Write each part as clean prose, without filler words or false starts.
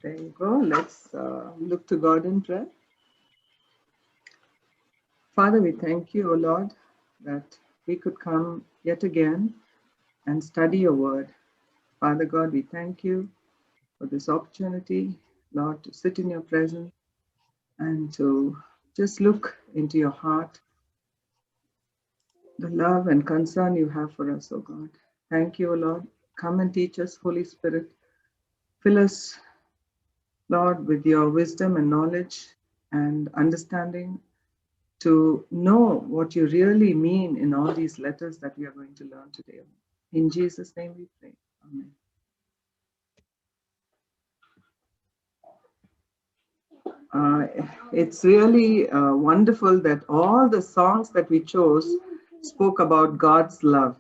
There you go. Let's look to God in prayer. Father, we thank you, O Lord, that we could come yet again and study your word. Father God, we thank you for this opportunity, Lord, to sit in your presence and to just look into your heart, the love and concern you have for us, O God. Thank you, O Lord. Come and teach us, Holy Spirit. Fill us, Lord, with your wisdom and knowledge and understanding to know what you really mean in all these letters that we are going to learn today. In Jesus' name we pray. Amen. It's really wonderful that all the songs that we chose spoke about God's love.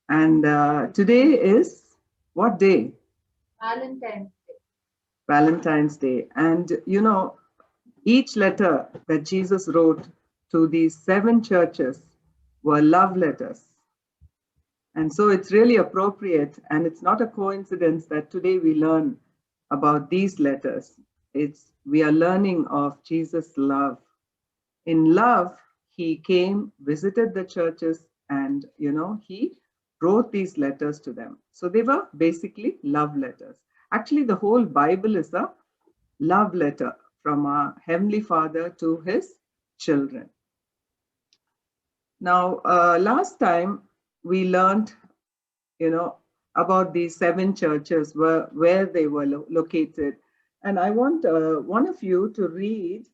And today is what day? Valentine's Day. Valentine's Day. And you know, each letter that Jesus wrote to these 7 churches were love letters. And so it's really appropriate, and it's not a coincidence that today we learn about these letters. We are learning of Jesus' love. In love, he came, visited the churches, and he wrote these letters to them. So they were basically love letters. Actually, the whole Bible is a love letter from our Heavenly Father to his children. Now, last time we learned, about these 7 churches, where they were located. And I want one of you to read.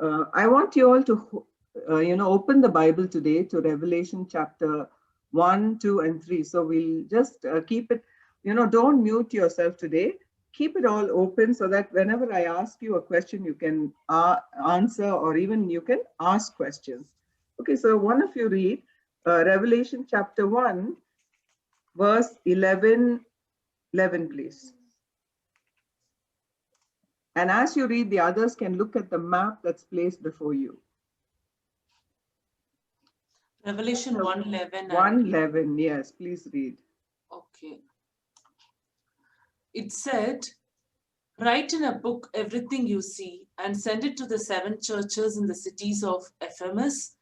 I want you all to, open the Bible today to Revelation chapter 1, 2, and 3. So we'll just keep it, don't mute yourself today. Keep it all open so that whenever I ask you a question, you can answer, or even you can ask questions. Okay, so one of you read Revelation chapter 1, verse 11, please. And as you read, the others can look at the map that's placed before you. Revelation 1:11. 1:11, yes, please read. Okay. It said, write in a book everything you see and send it to the 7 churches in the cities of Ephesus,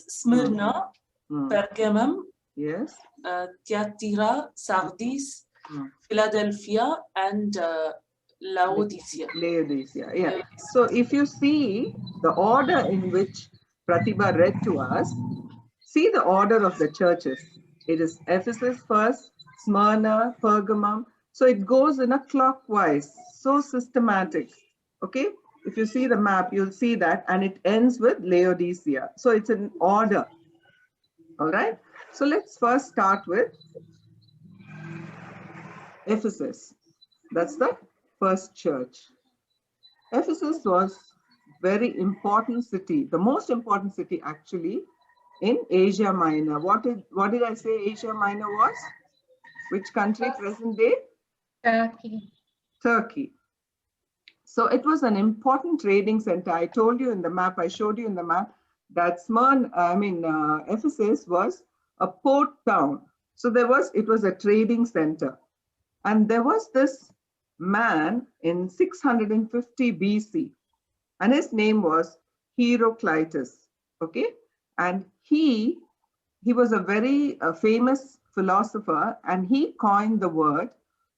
Smyrna, Pergamum, yes, Thyatira, Sardis, Philadelphia, and Laodicea. Yeah. So if you see the order in which Pratibha read to us, see the order of the churches. It is Ephesus first, Smyrna, Pergamum. So it goes in a clockwise, so systematic. Okay, if you see the map, you'll see that, and it ends with Laodicea. So it's in order. All right. So let's first start with Ephesus. That's the first church. Ephesus was very important city, the most important city actually in Asia Minor. What did I say Asia Minor was? Which country present day? Turkey. So it was an important trading center. I told you in the map, I showed you in the map that Ephesus was a port town. So it was a trading center. And there was this man in 650 BC, and his name was Heraclitus. Okay, and he was a very famous philosopher, and he coined the word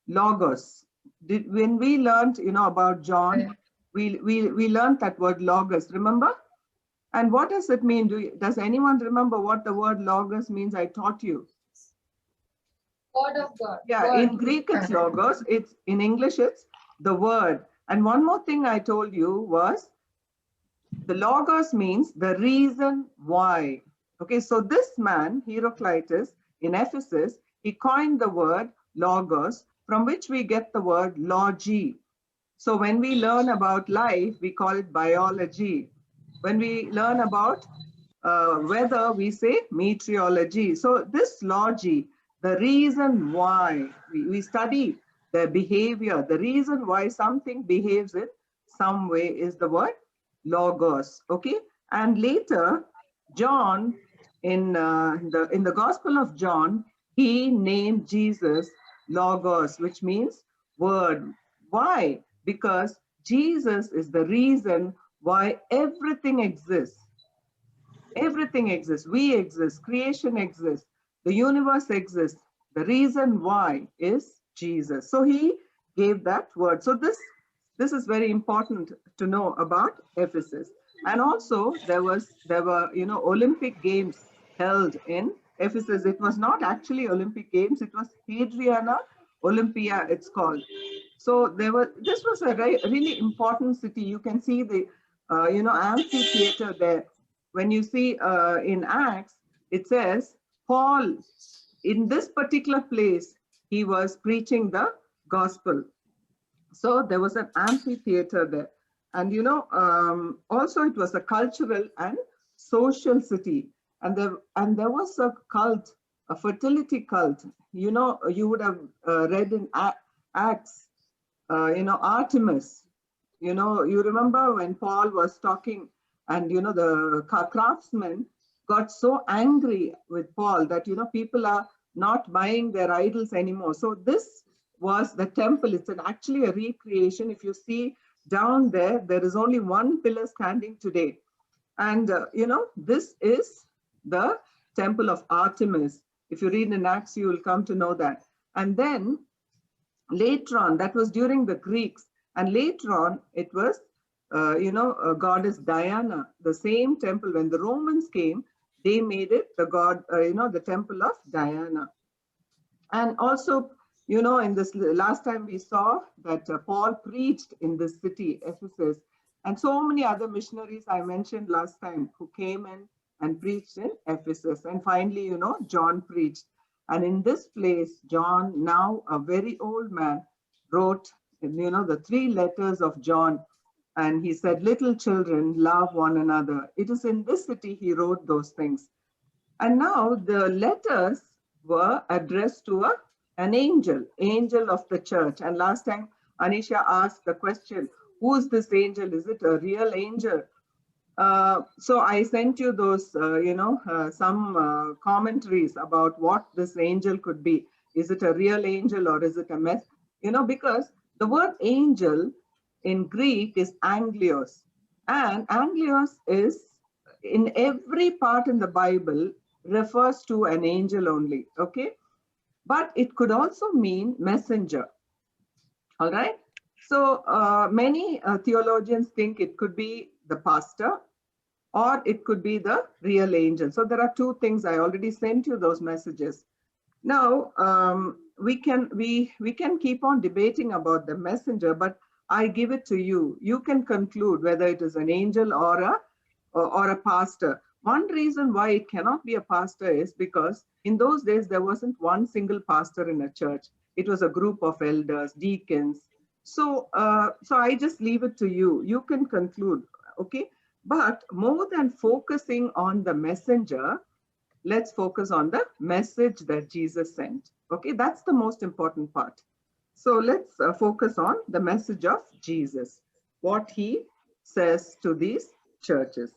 logos. When we learned, about John, we learned that word logos. Remember? And what does it mean? Does anyone remember what the word logos means? I taught you. Word of God. Yeah, word. in Greek it's logos. In English it's the word. And one more thing I told you was the logos means the reason why. Okay, so this man, Heraclitus, in Ephesus, he coined the word logos, from which we get the word logy. So when we learn about life, we call it biology. When we learn about weather, we say meteorology. So this logy, the reason why we study the behavior, the reason why something behaves in some way is the word logos. Okay, and later John in the Gospel of John, he named Jesus logos, which means word. Why? Because Jesus is the reason why everything exists. Everything exists. We exist. Creation exists. The universe exists. The reason why is Jesus. So he gave that word. So this is very important to know about Ephesus. And also there were Olympic games held in Ephesus. It was not actually Olympic games. It was Hadriana Olympia, it's called. So this was a really important city. You can see the amphitheater there. When you see in Acts, it says Paul, in this particular place, he was preaching the gospel. So there was an amphitheater there. And also it was a cultural and social city. And there was a cult, a fertility cult. You would have read in Acts, Artemis. You remember when Paul was talking, and the craftsmen got so angry with Paul that people are not buying their idols anymore. So this was the temple. It's actually a recreation. If you see down there, there is only one pillar standing today. And this is the temple of Artemis. If you read in Acts, you will come to know that. And then later on, that was during the Greeks. And later on, it was, goddess Diana. The same temple, when the Romans came, they made it the temple of Diana. And also, in this last time we saw that Paul preached in this city, Ephesus, and so many other missionaries I mentioned last time who came in and preached in Ephesus. And finally, John preached. And in this place, John, now a very old man, wrote, the 3 letters of John. And he said, little children, love one another. It is in this city he wrote those things. And now the letters were addressed to an angel of the church. And last time, Anisha asked the question, who is this angel? Is it a real angel? So I sent you those, some commentaries about what this angel could be. Is it a real angel or is it a mess? Because the word angel in Greek is anglios. And anglios is, in every part in the Bible, refers to an angel only, okay? But it could also mean messenger, all right? So many theologians think it could be the pastor, or it could be the real angel. So there are 2 things. I already sent you those messages. Now, we can keep on debating about the messenger, but I give it to you. You can conclude whether it is an angel or a pastor. One reason why it cannot be a pastor is because in those days, there wasn't one single pastor in a church. It was a group of elders, deacons. So I just leave it to you. You can conclude, okay? But more than focusing on the messenger, let's focus on the message that Jesus sent. Okay, that's the most important part. So let's focus on the message of Jesus, what he says to these churches.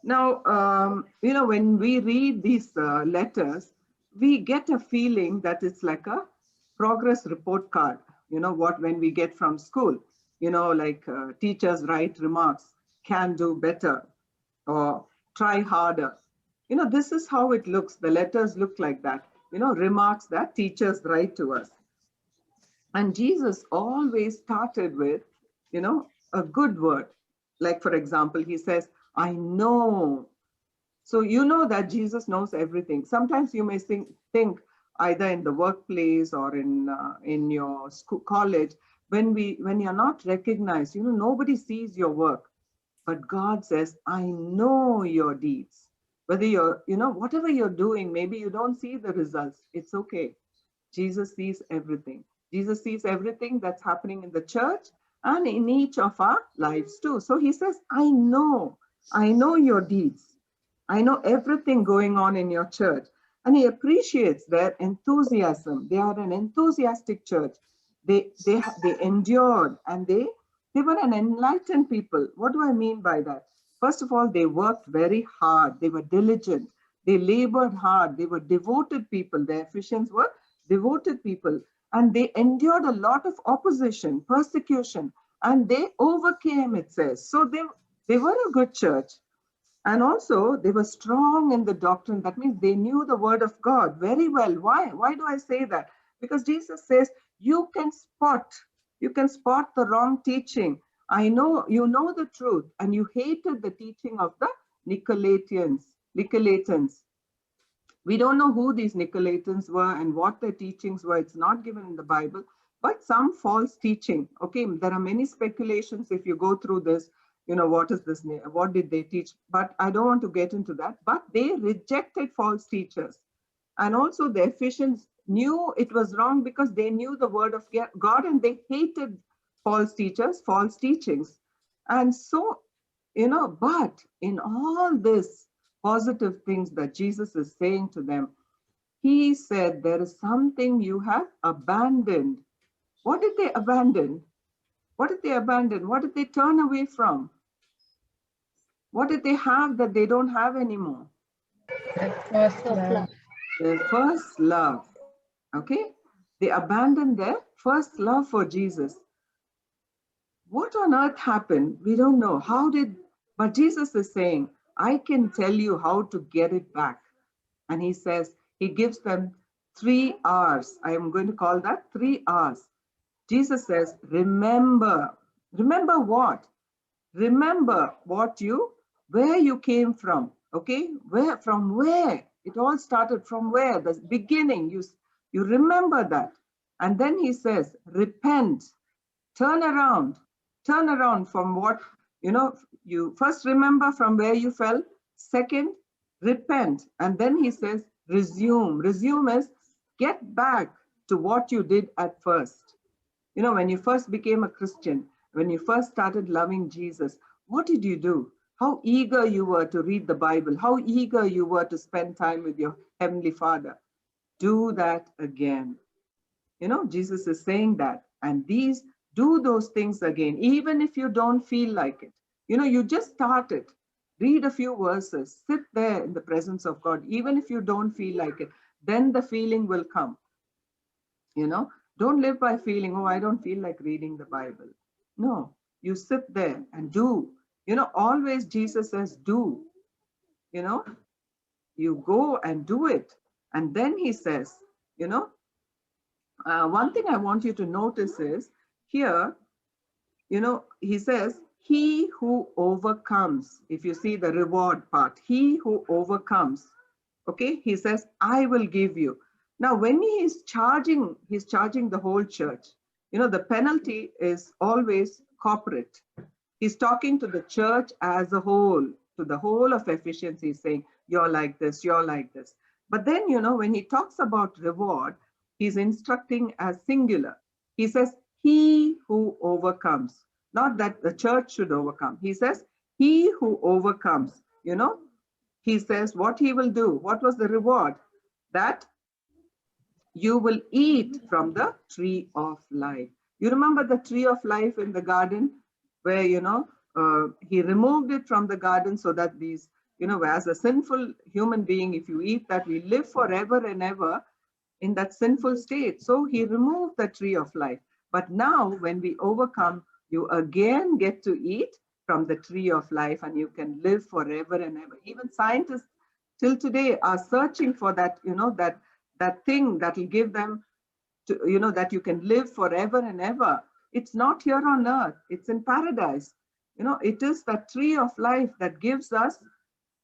Now, when we read these letters, we get a feeling that it's like a progress report card. When we get from school, like teachers write remarks, can do better, or try harder. This is how it looks. The letters look like that, remarks that teachers write to us. And Jesus always started with, a good word. Like, for example, he says, I know. So that Jesus knows everything. Sometimes you may think either in the workplace or in your school, college, when you're not recognized, nobody sees your work. But God says, I know your deeds. Whether you're, whatever you're doing, maybe you don't see the results. It's okay. Jesus sees everything. Jesus sees everything that's happening in the church and in each of our lives too. So he says, I know your deeds. I know everything going on in your church. And he appreciates their enthusiasm. They are an enthusiastic church. They endured, and they were an enlightened people. What do I mean by that? First of all, they worked very hard. They were diligent. They labored hard. They were devoted people. The Ephesians were devoted people. and they endured a lot of opposition, persecution, and they overcame, it says. So they were a good church. And also they were strong in the doctrine. That means they knew the word of God very well. Why? Why do I say that? Because Jesus says you can spot the wrong teaching. I know you know the truth, and you hated the teaching of the Nicolaitans. We don't know who these Nicolaitans were and what their teachings were. It's not given in the Bible, but some false teaching. Okay, there are many speculations if you go through this, what is this, what did they teach? But I don't want to get into that. But they rejected false teachers. And also the Ephesians knew it was wrong because they knew the word of God, and they hated false teachers, false teachings. And so, but in all this positive things that Jesus is saying to them, he said, there is something you have abandoned. What did they abandon? What did they abandon? What did they turn away from? What did they have that they don't have anymore? Their first love. Okay? They abandoned their first love for Jesus. What on earth happened? We don't know. But Jesus is saying, I can tell you how to get it back. And he says, he gives them 3 R's. I am going to call that 3 R's. Jesus says, remember. Remember what? Remember where you came from. Okay? From where? It all started from where? The beginning. You remember that. And then he says, repent. Turn around from what, you first remember from where you fell. Second, repent. And then he says, resume. Resume is get back to what you did at first. When you first became a Christian, when you first started loving Jesus, what did you do? How eager you were to read the Bible, how eager you were to spend time with your Heavenly Father. Do that again. Jesus is saying that. And do those things again, even if you don't feel like it. You just start it. Read a few verses, sit there in the presence of God, even if you don't feel like it, then the feeling will come. Don't live by feeling, oh, I don't feel like reading the Bible. No, you sit there and do. Always Jesus says, do. You go and do it. And then he says, one thing I want you to notice is here, he says, he who overcomes, if you see the reward part, he who overcomes, okay, he says, I will give you. Now, when he is charging the whole church. The penalty is always corporate. He's talking to the church as a whole, to the whole of Ephesians. He's saying, you're like this, you're like this. But then, when he talks about reward, he's instructing as singular. He says, he who overcomes, not that the church should overcome. He says, he who overcomes, he says what he will do. What was the reward? That you will eat from the tree of life. You remember the tree of life in the garden where, he removed it from the garden so that these, as a sinful human being, if you eat that, we live forever and ever in that sinful state. So he removed the tree of life. But now when we overcome, you again get to eat from the tree of life, and you can live forever and ever. Even scientists till today are searching for that, that thing that will give them to, that you can live forever and ever. It's not here on earth, it's in paradise. It is that tree of life that gives us,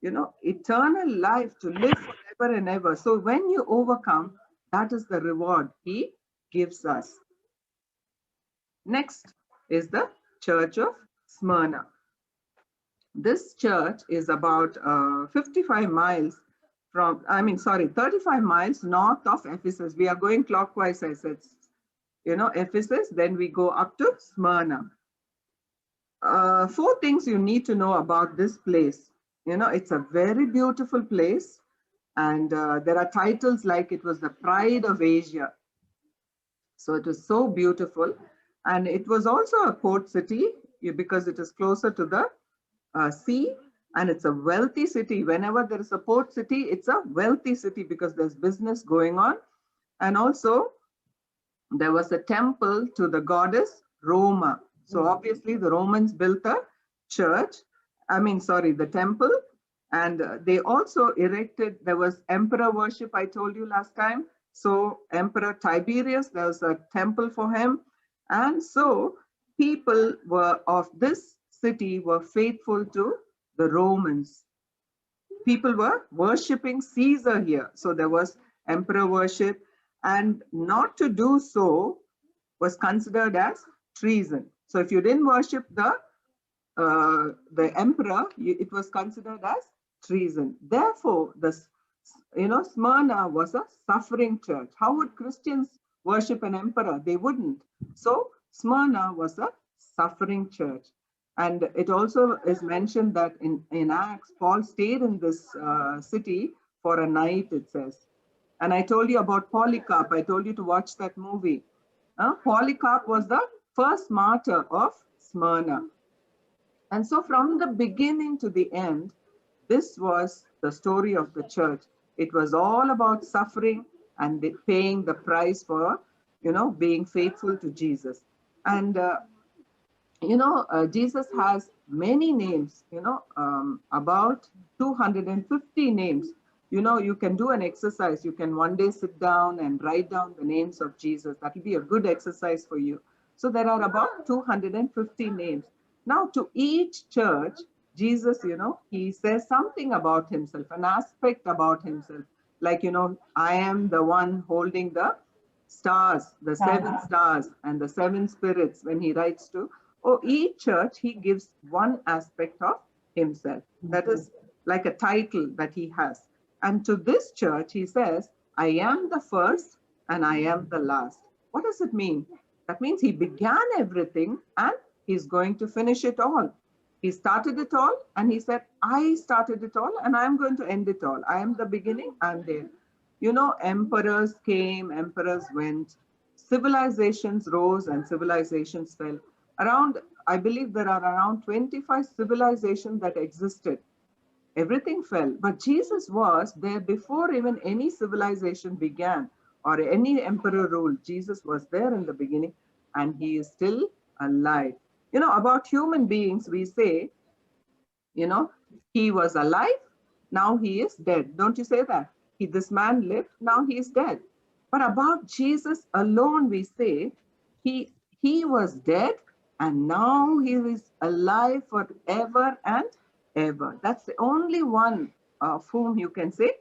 eternal life to live forever and ever. So when you overcome, that is the reward he gives us. Next is the Church of Smyrna. This church is about 35 miles 35 miles north of Ephesus. We are going clockwise, I said, Ephesus, then we go up to Smyrna. 4 things you need to know about this place. It's a very beautiful place. And there are titles like it was the pride of Asia. So it was so beautiful. And it was also a port city because it is closer to the sea, and it's a wealthy city. Whenever there is a port city, it's a wealthy city because there's business going on. And also, there was a temple to the goddess Roma. So obviously the Romans built a church, the temple, and they also erected, there was emperor worship, I told you last time. So Emperor Tiberius, there was a temple for him. And so people were of this city were faithful to the Romans. People were worshipping Caesar here. So there was emperor worship, and not to do so was considered as treason. So if you didn't worship the emperor, it was considered as treason. Therefore, Smyrna was a suffering church. How would Christians worship an emperor? They wouldn't. So Smyrna was a suffering church. And it also is mentioned that in Acts, Paul stayed in this city for a night, it says. And I told you about Polycarp. I told you to watch that movie. Polycarp was the first martyr of Smyrna. And so from the beginning to the end, this was the story of the church. It was all about suffering and paying the price for, being faithful to Jesus. And, Jesus has many names, about 250 names. You can do an exercise. You can one day sit down and write down the names of Jesus. That will be a good exercise for you. So there are about 250 names. Now, to each church, Jesus, he says something about himself, an aspect about himself. Like, I am the one holding the stars, the seven stars and the seven spirits. When he writes to each church, he gives one aspect of himself. That is like a title that he has. And to this church, he says, I am the first and I am the last. What does it mean? That means he began everything and he's going to finish it all. He started it all and he said, I started it all and I'm going to end it all. I am the beginning, I'm there. Emperors came, emperors went, civilizations rose and civilizations fell. I believe there are around 25 civilizations that existed. Everything fell, but Jesus was there before even any civilization began or any emperor ruled. Jesus was there in the beginning and he is still alive. About human beings, we say, he was alive, now he is dead. Don't you say that? This man lived, now he is dead. But about Jesus alone, we say, he was dead and now he is alive forever and ever. That's the only one of whom you can say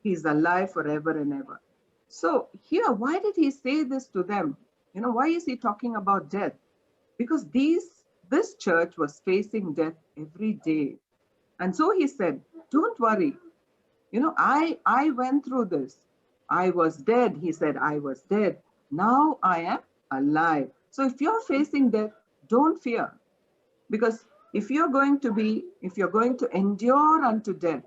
he's alive forever and ever. So here, why did he say this to them? Why is he talking about death? Because this church was facing death every day. And so he said, don't worry. I went through this. I was dead. He said, I was dead. Now I am alive. So if you're facing death, don't fear. Because if you're going to endure unto death,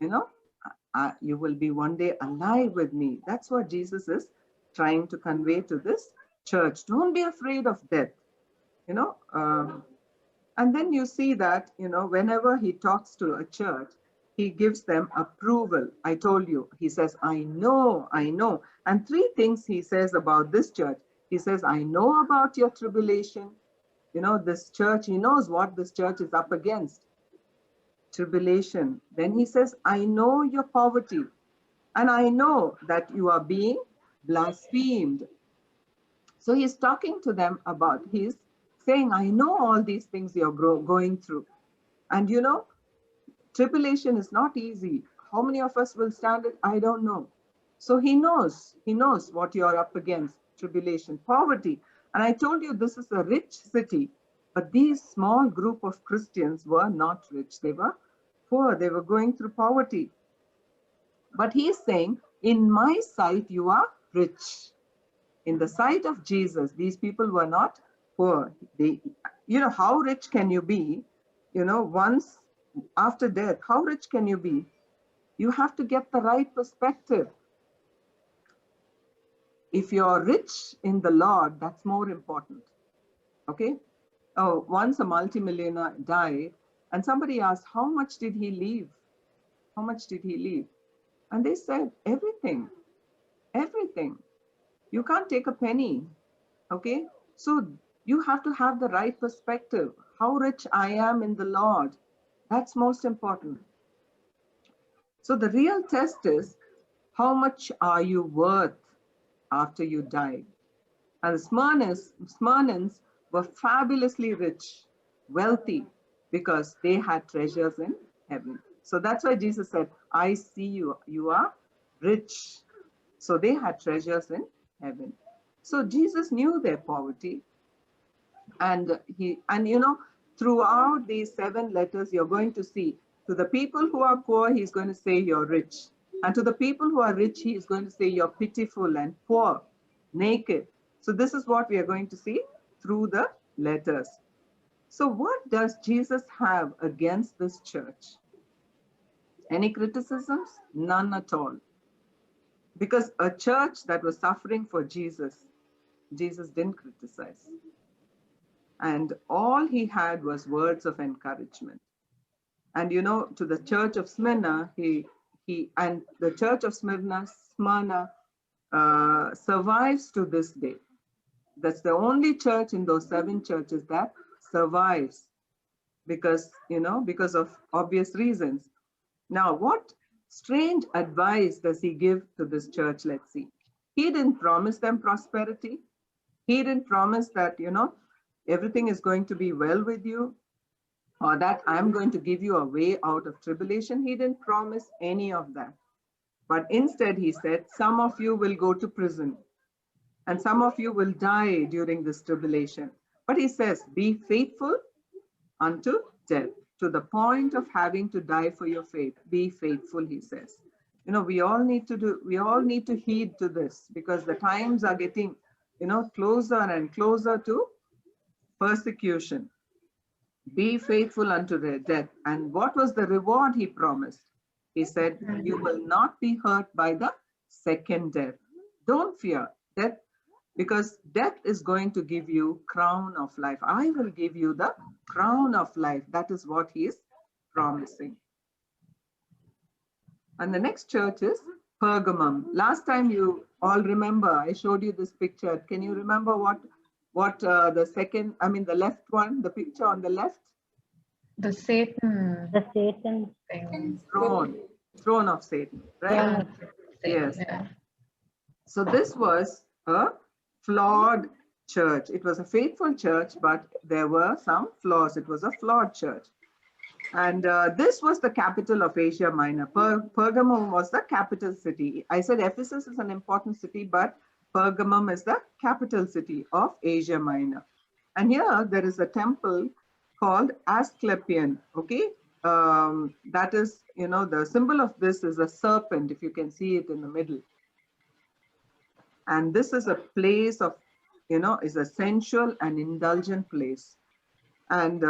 you will be one day alive with me. That's what Jesus is trying to convey to this church. Don't be afraid of death. And then you see that, whenever he talks to a church, he gives them approval. I told you, he says, I know. And three things he says about this church. He says, I know about your tribulation. This church, he knows what this church is up against. Tribulation. Then he says, I know your poverty. And I know that you are being blasphemed. So he's talking to them about, he's saying, I know all these things you're going through. And tribulation is not easy. How many of us will stand it? I don't know. So he knows what you're up against, tribulation, poverty. And I told you this is a rich city, but these small group of Christians were not rich. They were poor. They were going through poverty. But he's saying, in my sight, you are rich. In the sight of Jesus, these people were not poor. How rich can you be? Once after death, how rich can you be? You have to get the right perspective. If you're rich in the Lord, that's more important. Okay? Once a multimillionaire died, and somebody asked, how much did he leave? How much did he leave? And they said, everything. Everything. You can't take a penny. Okay. So you have to have the right perspective. How rich I am in the Lord. That's most important. So the real test is, how much are you worth after you die? And the Smyrnans were fabulously rich, wealthy, because they had treasures in heaven. So that's why Jesus said, I see you, you are rich. So they had treasures in heaven. So Jesus knew their poverty. And throughout these 7 letters, you're going to see, to the people who are poor, he's going to say you're rich. And to the people who are rich, he is going to say you're pitiful and poor, naked. So this is what we are going to see through the letters. So what does Jesus have against this church? Any criticisms? None at all. Because a church that was suffering for Jesus, Jesus didn't criticize. And all he had was words of encouragement. And to the church of Smyrna, and the church of Smyrna survives to this day. That's the only church in those 7 churches that survives, because of obvious reasons. Now, what strange advice does he give to this church? Let's see. He didn't promise them prosperity. He didn't promise that, everything is going to be well with you, or that I'm going to give you a way out of tribulation. He didn't promise any of that. But instead, he said, some of you will go to prison, and some of you will die during this tribulation. But he says, be faithful unto death, to the point of having to die for your faith. Be faithful, he says. We all need to heed to this, because the times are getting, closer and closer to persecution. Be faithful unto the death. And what was the reward he promised? He said, you will not be hurt by the second death. Don't fear death, because death is going to give you crown of life. I will give you the crown of life. That is what he is promising. And the next church is Pergamum. Last time, you all remember, I showed you this picture. Can you remember what the left one, the picture on the left? The Satan Satan's Throne of Satan, right? Yes. Yeah. So this was a flawed church. It was a faithful church, but there were some flaws. It was a flawed church. And this was the capital of Asia Minor. Pergamum was the capital city. I said Ephesus is an important city, but Pergamum is the capital city of Asia Minor. And here there is a temple called Asclepion. Okay, that is, the symbol of this is a serpent, if you can see it in the middle. And this is a place of, is a sensual and indulgent place. And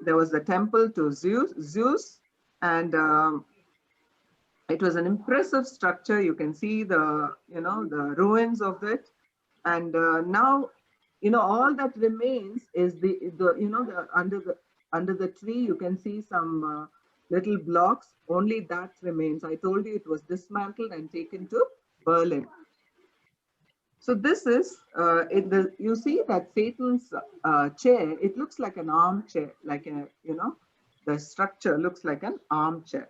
there was a temple to Zeus, and it was an impressive structure. You can see the ruins of it. And now, all that remains is under the tree, you can see some little blocks. Only that remains. I told you it was dismantled and taken to Berlin. So this is, you see that Satan's chair, it looks like an armchair, like the structure looks like an armchair.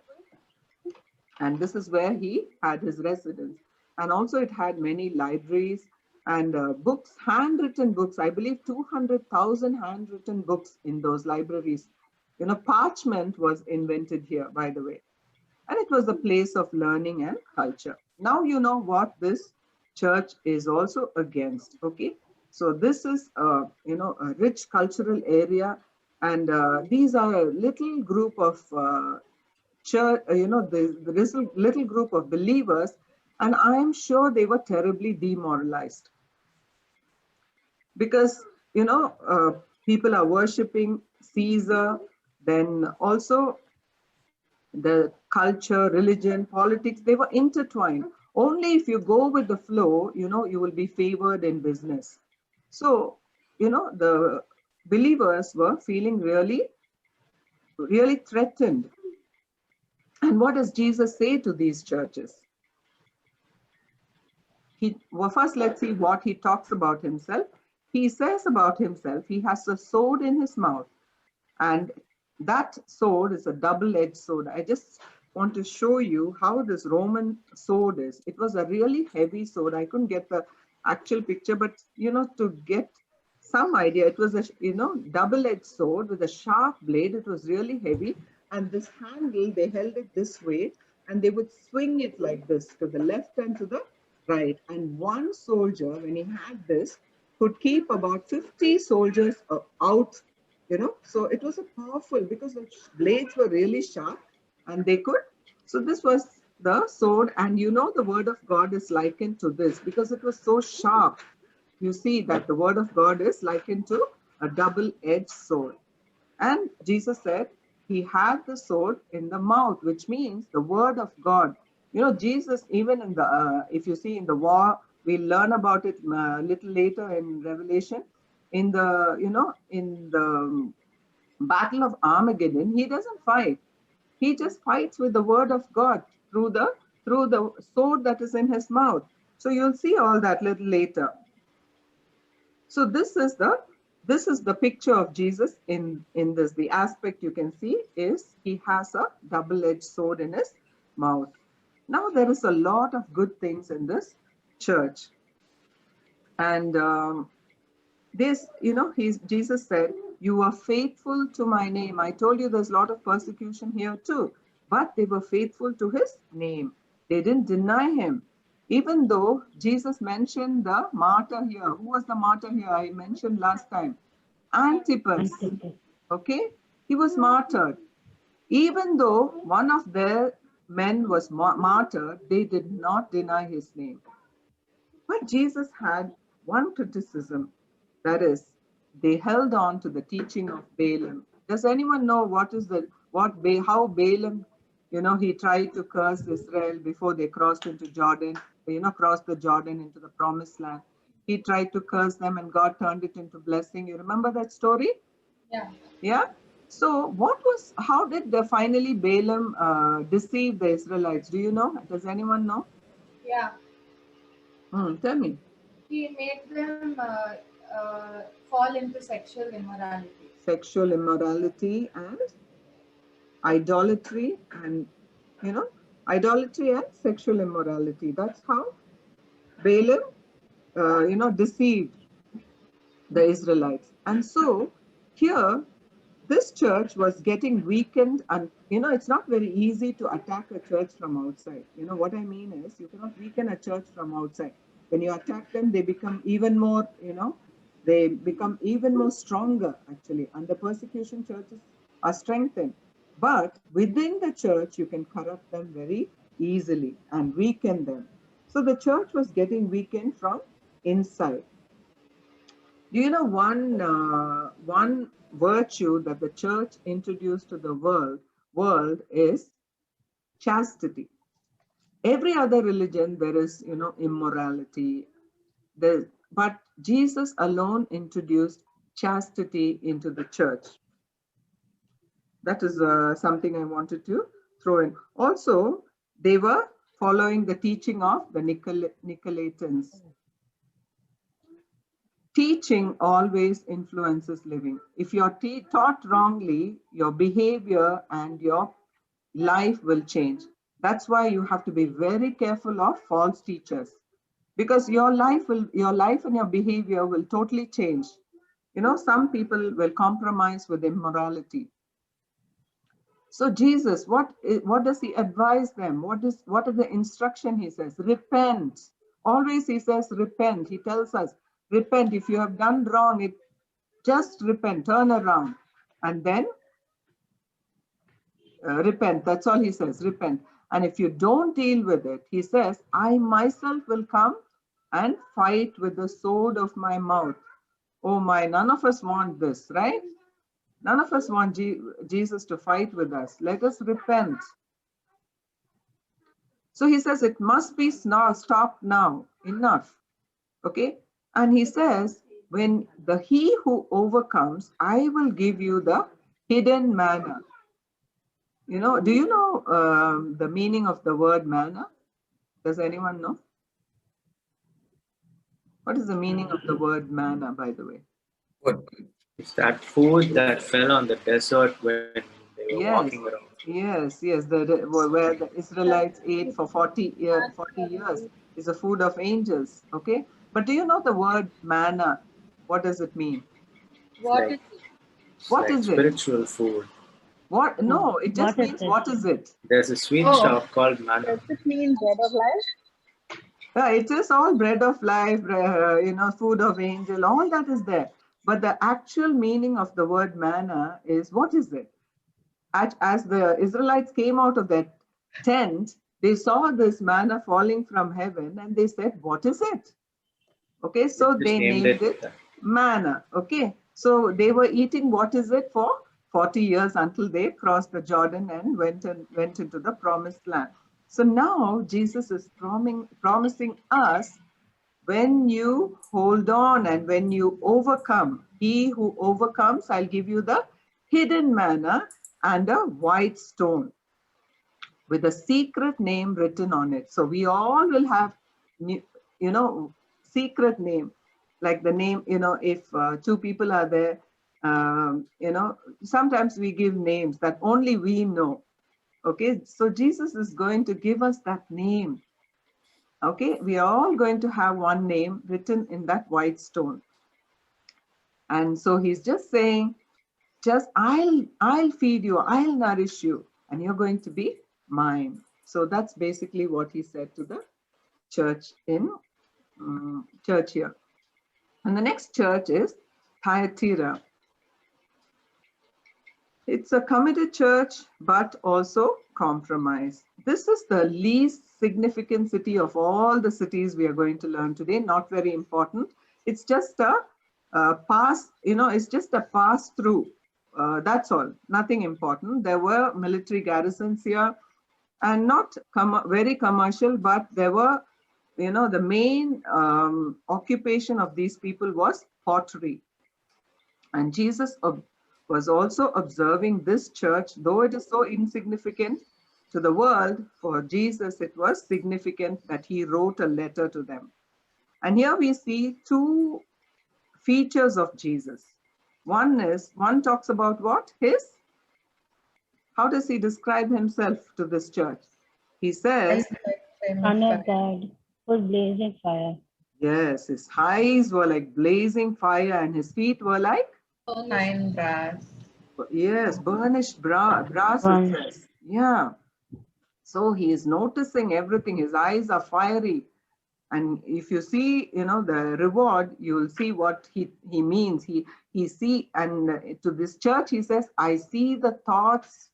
And this is where he had his residence. And also it had many libraries and books, handwritten books. I believe 200,000 handwritten books in those libraries. Parchment was invented here, by the way. And it was a place of learning and culture. Now you know what this church is also against. Okay, so this is a rich cultural area, and these are a little group of church, the little group of believers, and I am sure they were terribly demoralized, because people are worshiping Caesar, then also the culture, religion, politics, they were intertwined. Only if you go with the flow, you will be favored in business. So, the believers were feeling really, really threatened. And what does Jesus say to these churches? Well, first let's see what he talks about himself. He says about himself, he has a sword in his mouth, and that sword is a double-edged sword. I just want to show you how this Roman sword is. It was a really heavy sword. I couldn't get the actual picture, but to get some idea, it was a double-edged sword with a sharp blade. It was really heavy, and this handle, they held it this way, and they would swing it like this to the left and to the right. And one soldier, when he had this, could keep about 50 soldiers out. So it was a powerful, because the blades were really sharp, and they could. So this was the sword, and the word of God is likened to this because it was so sharp. You see that the word of God is likened to a double-edged sword. And Jesus said he had the sword in the mouth, which means the word of God. Jesus, even in the, if you see in the war, we learn about it a little later in Revelation. In the, in the Battle of Armageddon, he doesn't fight. He just fights with the word of God through the sword that is in his mouth. So you'll see all that little later. So this is the picture of Jesus in this. The aspect you can see is he has a double-edged sword in his mouth. Now there is a lot of good things in this church, and Jesus said, "You are faithful to my name." I told you there's a lot of persecution here too, but they were faithful to his name. They didn't deny him. Even though Jesus mentioned the martyr here. Who was the martyr here? I mentioned last time. Antipas. Okay? He was martyred. Even though one of their men was martyred, they did not deny his name. But Jesus had one criticism, that is, they held on to the teaching of Balaam. Does anyone know how Balaam, he tried to curse Israel before they crossed into Jordan, crossed the Jordan into the promised land. He tried to curse them and God turned it into blessing. You remember that story? Yeah. Yeah. So how did finally Balaam deceive the Israelites? Do you know? Does anyone know? Yeah. Tell me. He made them fall into sexual immorality. Sexual immorality and idolatry, and idolatry and sexual immorality. That's how Balaam deceived the Israelites. And so here this church was getting weakened, and it's not very easy to attack a church from outside. What I mean is, you cannot weaken a church from outside. When you attack them, they become even more stronger actually, and the persecution churches are strengthened. But within the church you can corrupt them very easily and weaken them. So the church was getting weakened from inside. Do you know one virtue that the church introduced to the world is chastity? Every other religion there is immorality. But Jesus alone introduced chastity into the church. That is something I wanted to throw in. Also, they were following the teaching of the Nicolaitans. Teaching always influences living. If you're taught wrongly, your behavior and your life will change. That's why you have to be very careful of false teachers, because your life and your behavior will totally change. Some people will compromise with immorality. So Jesus, what does he advise them? What are the instruction he says? Repent. Always he says repent. He tells us, repent. If you have done wrong, just repent, turn around, and then repent. That's all he says, repent. And if you don't deal with it, he says, I myself will come and fight with the sword of my mouth. Oh my, none of us want this, right? None of us want Jesus to fight with us. Let us repent. So he says it must be stopped now. Enough. Okay. And he says, he who overcomes, I will give you the hidden manna. Do you know the meaning of the word manna? Does anyone know? What is the meaning of the word manna, by the way? What? It's that food that fell on the desert when they were Yes, walking around. yes, yes. Where the Israelites ate for 40 years is the food of angels. Okay, but do you know the word manna? What does it mean? It's What like, is it? it's What like is it? spiritual food. What? No, it just What is means it? what is it? There's a sweet Oh. shop called Manna. Does it mean bread of life? Yeah, it is all bread of life, food of angel. All that is there. But the actual meaning of the word manna is what is it? As the Israelites came out of that tent, they saw this manna falling from heaven and they said, what is it? Okay, so Just they named it that. manna. Okay, so they were eating what is it for 40 years until they crossed the Jordan and went into the promised land. So now Jesus is promising us, when you hold on and when you overcome, he who overcomes, I'll give you the hidden manna and a white stone with a secret name written on it. So we all will have, secret name, like the name, if two people are there, sometimes we give names that only we know. Okay, so Jesus is going to give us that name. Okay, we are all going to have one name written in that white stone. And so he's just saying, just I'll feed you, I'll nourish you, and you're going to be mine. So that's basically what he said to the church in church here. And the next church is Thyatira. It's a committed church, but also compromised. This is the least significant city of all the cities we are going to learn today. Not very important. It's just a pass, it's just a pass through. That's all, nothing important. There were military garrisons here and not very commercial, but there were, the main occupation of these people was pottery. And Jesus was also observing this church, though it is so insignificant to the world, for Jesus it was significant that he wrote a letter to them. And here we see two features of Jesus. One talks about what? How does he describe himself to this church? He says, Son of God, full blazing fire. yes, his eyes were like blazing fire and his feet were like? Fine brass. Yes, burnished brass, it says. Yeah. So he is noticing everything. His eyes are fiery. And if you see, the reward, you will see what he means. He see, and to this church, he says, I see the thoughts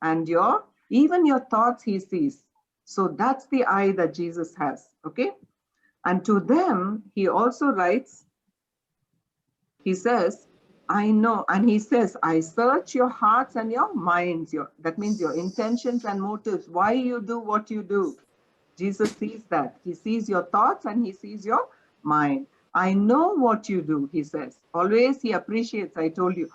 and even your thoughts he sees. So that's the eye that Jesus has, okay? And to them, he also writes, he says, I know, and he says, I search your hearts and your minds. That means your intentions and motives, why you do what you do. Jesus sees that. He sees your thoughts and he sees your mind. I know what you do, he says. Always he appreciates, I told you.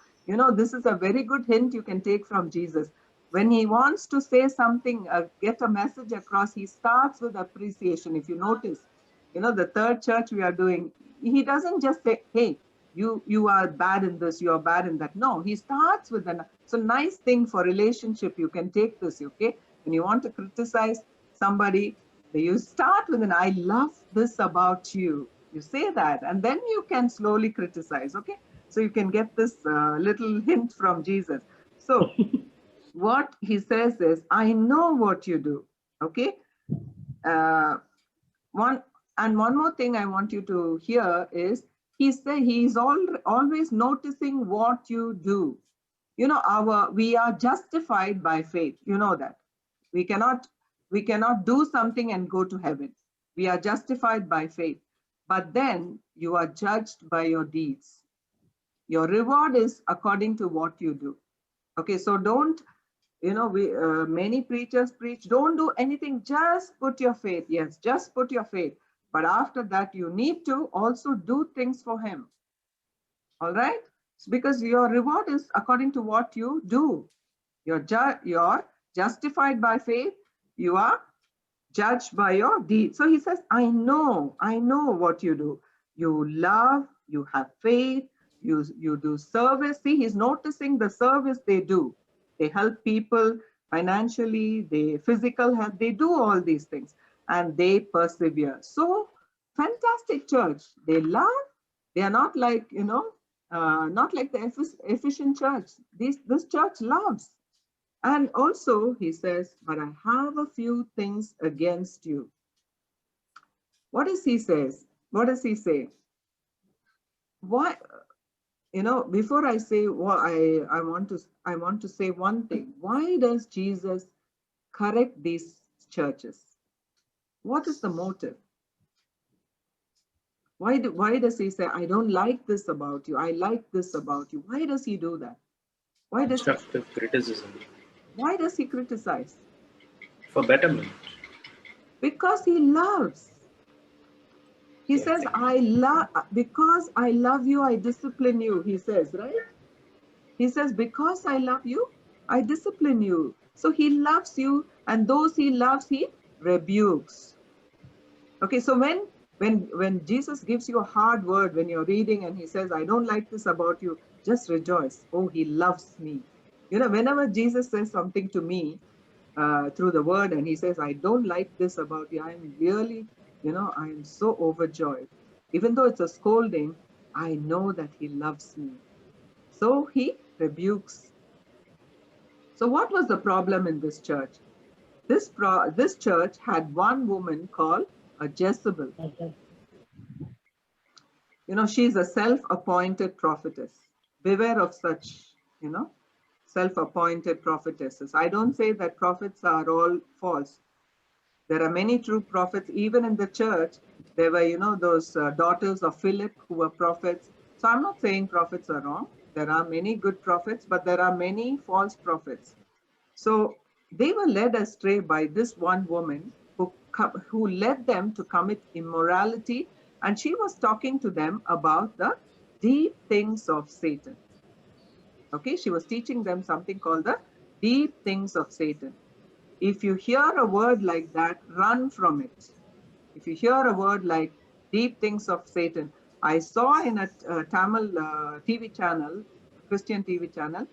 This is a very good hint you can take from Jesus. When he wants to say something, get a message across, he starts with appreciation. If you notice, the third church we are doing, he doesn't just say, hey, you are bad in this, you are bad in that. No, he starts with it's a nice thing for relationship. You can take this, okay? When you want to criticize somebody, you start with I love this about you. You say that, and then you can slowly criticize, okay? So you can get this little hint from Jesus. So what he says is, I know what you do, okay? One more thing I want you to hear is, he's always noticing what you do. We are justified by faith. You know that. We cannot do something and go to heaven. We are justified by faith. But then you are judged by your deeds. Your reward is according to what you do. Okay, so don't, many preachers preach, don't do anything, just put your faith. Yes, just put your faith. But after that, you need to also do things for him. All right? Because your reward is according to what you do. You're justified by faith. You are judged by your deeds. So he says, I know what you do. you love, you have faith, you do service. See, he's noticing the service they do. They help people financially, they physical help, they do all these things and they persevere. So fantastic church. They love, they are not like, not like the efficient church. This church loves. And also he says, but I have a few things against you. What does he say? What does he say? Why, before I say what I want to say one thing. Why does Jesus correct these churches? What is the motive? Why does he say, I don't like this about you, I like this about you? Why does he do that? Constructive criticism. Why does he criticize? For betterment. Because he loves. He says, because I love you, I discipline you, he says, right? He says, because I love you, I discipline you. So he loves you, and those he loves, he rebukes. Okay, so when Jesus gives you a hard word, when you're reading and he says, I don't like this about you, just rejoice. Oh, he loves me. Whenever Jesus says something to me through the word and he says, I don't like this about you, I'm really, I am so overjoyed. Even though it's a scolding, I know that he loves me. So he rebukes. So what was the problem in this church? This church had one woman called a Jezebel. She's a self-appointed prophetess. Beware of such, self-appointed prophetesses. I don't say that prophets are all false. There are many true prophets. Even in the church, there were, those daughters of Philip who were prophets. So I'm not saying prophets are wrong. There are many good prophets, but there are many false prophets. So they were led astray by this one woman who led them to commit immorality. And she was talking to them about the deep things of Satan. Okay, she was teaching them something called the deep things of Satan. If you hear a word like that, run from it. If you hear a word like deep things of Satan, I saw in a Tamil TV channel, Christian TV channel,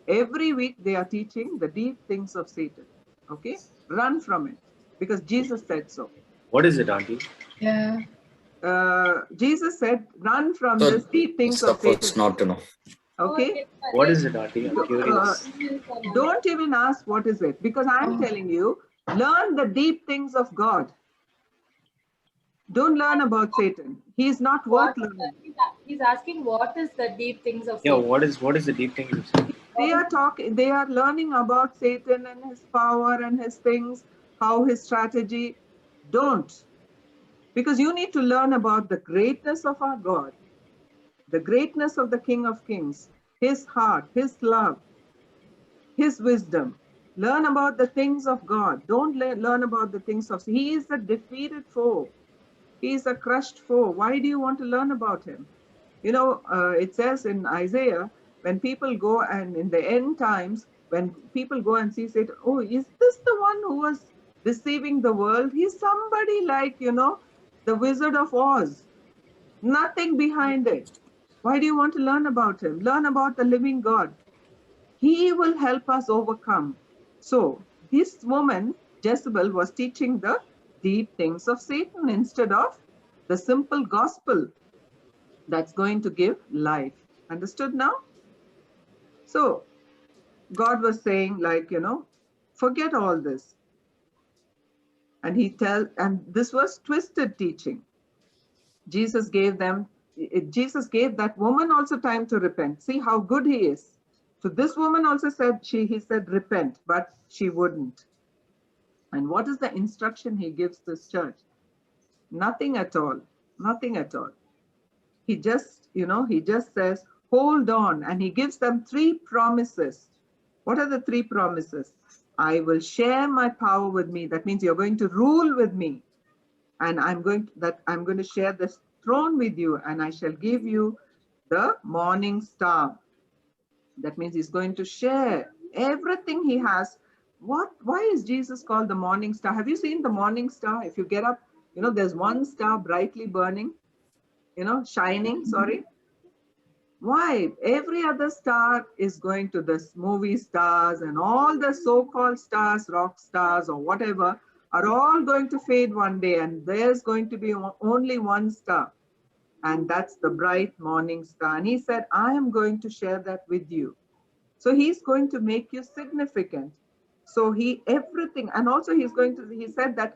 every week they are teaching the deep things of Satan. Okay, run from it because Jesus said so. What is it, Auntie? Yeah. Jesus said, run from So this deep things it's the of Satan. first not to know. Okay. What is it, Auntie? I'm curious. Don't even ask what is it, because I'm telling you, learn the deep things of God. Don't learn about Satan. He's not worth learning. He's asking what is the deep things of Yeah, Satan? what is the deep thing you say? They are learning about Satan and his power and his things, how his strategy. Don't. Because you need to learn about the greatness of our God, the greatness of the King of Kings, his heart, his love, his wisdom. Learn about the things of God. Don't learn about the things of... He is a defeated foe. He is a crushed foe. Why do you want to learn about him? It says in Isaiah, when people go and in the end times, when people go and see Satan, oh, is this the one who was deceiving the world? He's somebody like, the Wizard of Oz. Nothing behind it. Why do you want to learn about him? Learn about the living God. He will help us overcome. So this woman, Jezebel, was teaching the deep things of Satan instead of the simple gospel that's going to give life. Understood now? So God was saying, forget all this. And and this was twisted teaching. Jesus gave that woman also time to repent. See how good he is. So this woman also said, he said, repent, but she wouldn't. And what is the instruction he gives this church? Nothing at all. Nothing at all. He just says, hold on. And he gives them 3 promises. What are the 3 promises? I will share my power with me. That means you're going to rule with me. And I'm going to share this throne with you, and I shall give you the morning star. That means he's going to share everything he has. Why is Jesus called the morning star? Have you seen the morning star? If you get up, there's one star brightly burning. shining, sorry. Why? Every other star is going to this movie stars, and all the so-called stars, rock stars or whatever, are all going to fade one day, and there's going to be only one star, and that's the bright morning star. And he said, I am going to share that with you. So he's going to make you significant. So everything, and also he said that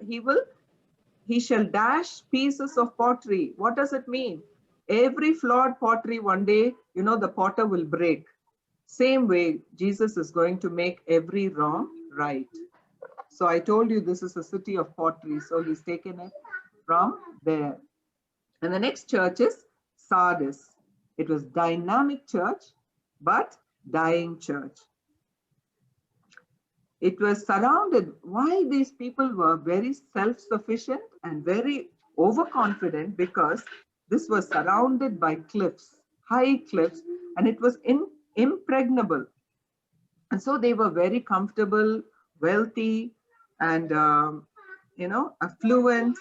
he shall dash pieces of pottery. What does it mean? Every flawed pottery one day, the potter will break. Same way, Jesus is going to make every wrong right. So I told you this is a city of pottery. So he's taken it from there. And the next church is Sardis. It was dynamic church, but dying church. It was surrounded. Why these people were very self-sufficient and very overconfident? Because this was surrounded by cliffs, high cliffs, and it was impregnable. And so they were very comfortable, wealthy, and affluent.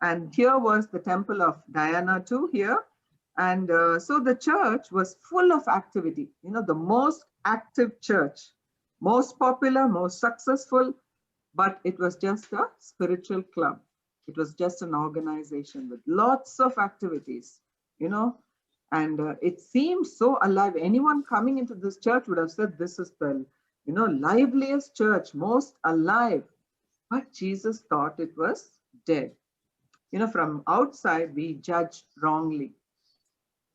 And here was the temple of Diana too here. And so the church was full of activity, the most active church, most popular, most successful, but it was just a spiritual club. It was just an organization with lots of activities, and it seemed so alive. Anyone coming into this church would have said, this is the, liveliest church, most alive. But Jesus thought it was dead. From outside, we judge wrongly.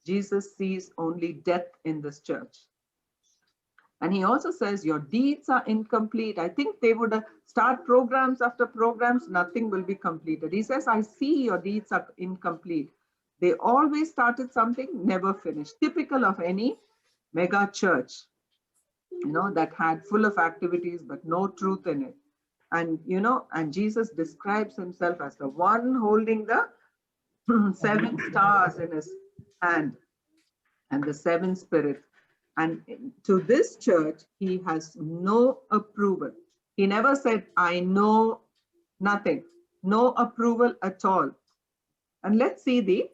Jesus sees only death in this church. And he also says, your deeds are incomplete. I think they would start programs after programs, nothing will be completed. He says, I see your deeds are incomplete. They always started something, never finished. Typical of any mega church, that had full of activities, but no truth in it. And, and Jesus describes himself as the one holding the 7 stars in his hand and the 7 spirits. And to this church, he has no approval. He never said, I know nothing, no approval at all. And let's see the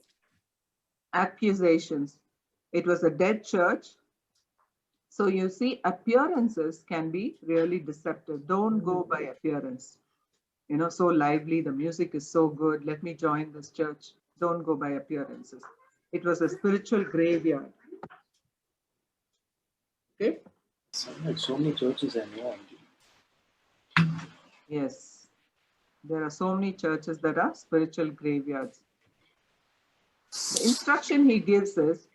accusations. It was a dead church. So you see, appearances can be really deceptive. Don't go by appearance. So lively, the music is so good. Let me join this church. Don't go by appearances. It was a spiritual graveyard. Okay. So many churches I know. Yes. There are so many churches that are spiritual graveyards. The instruction he gives is,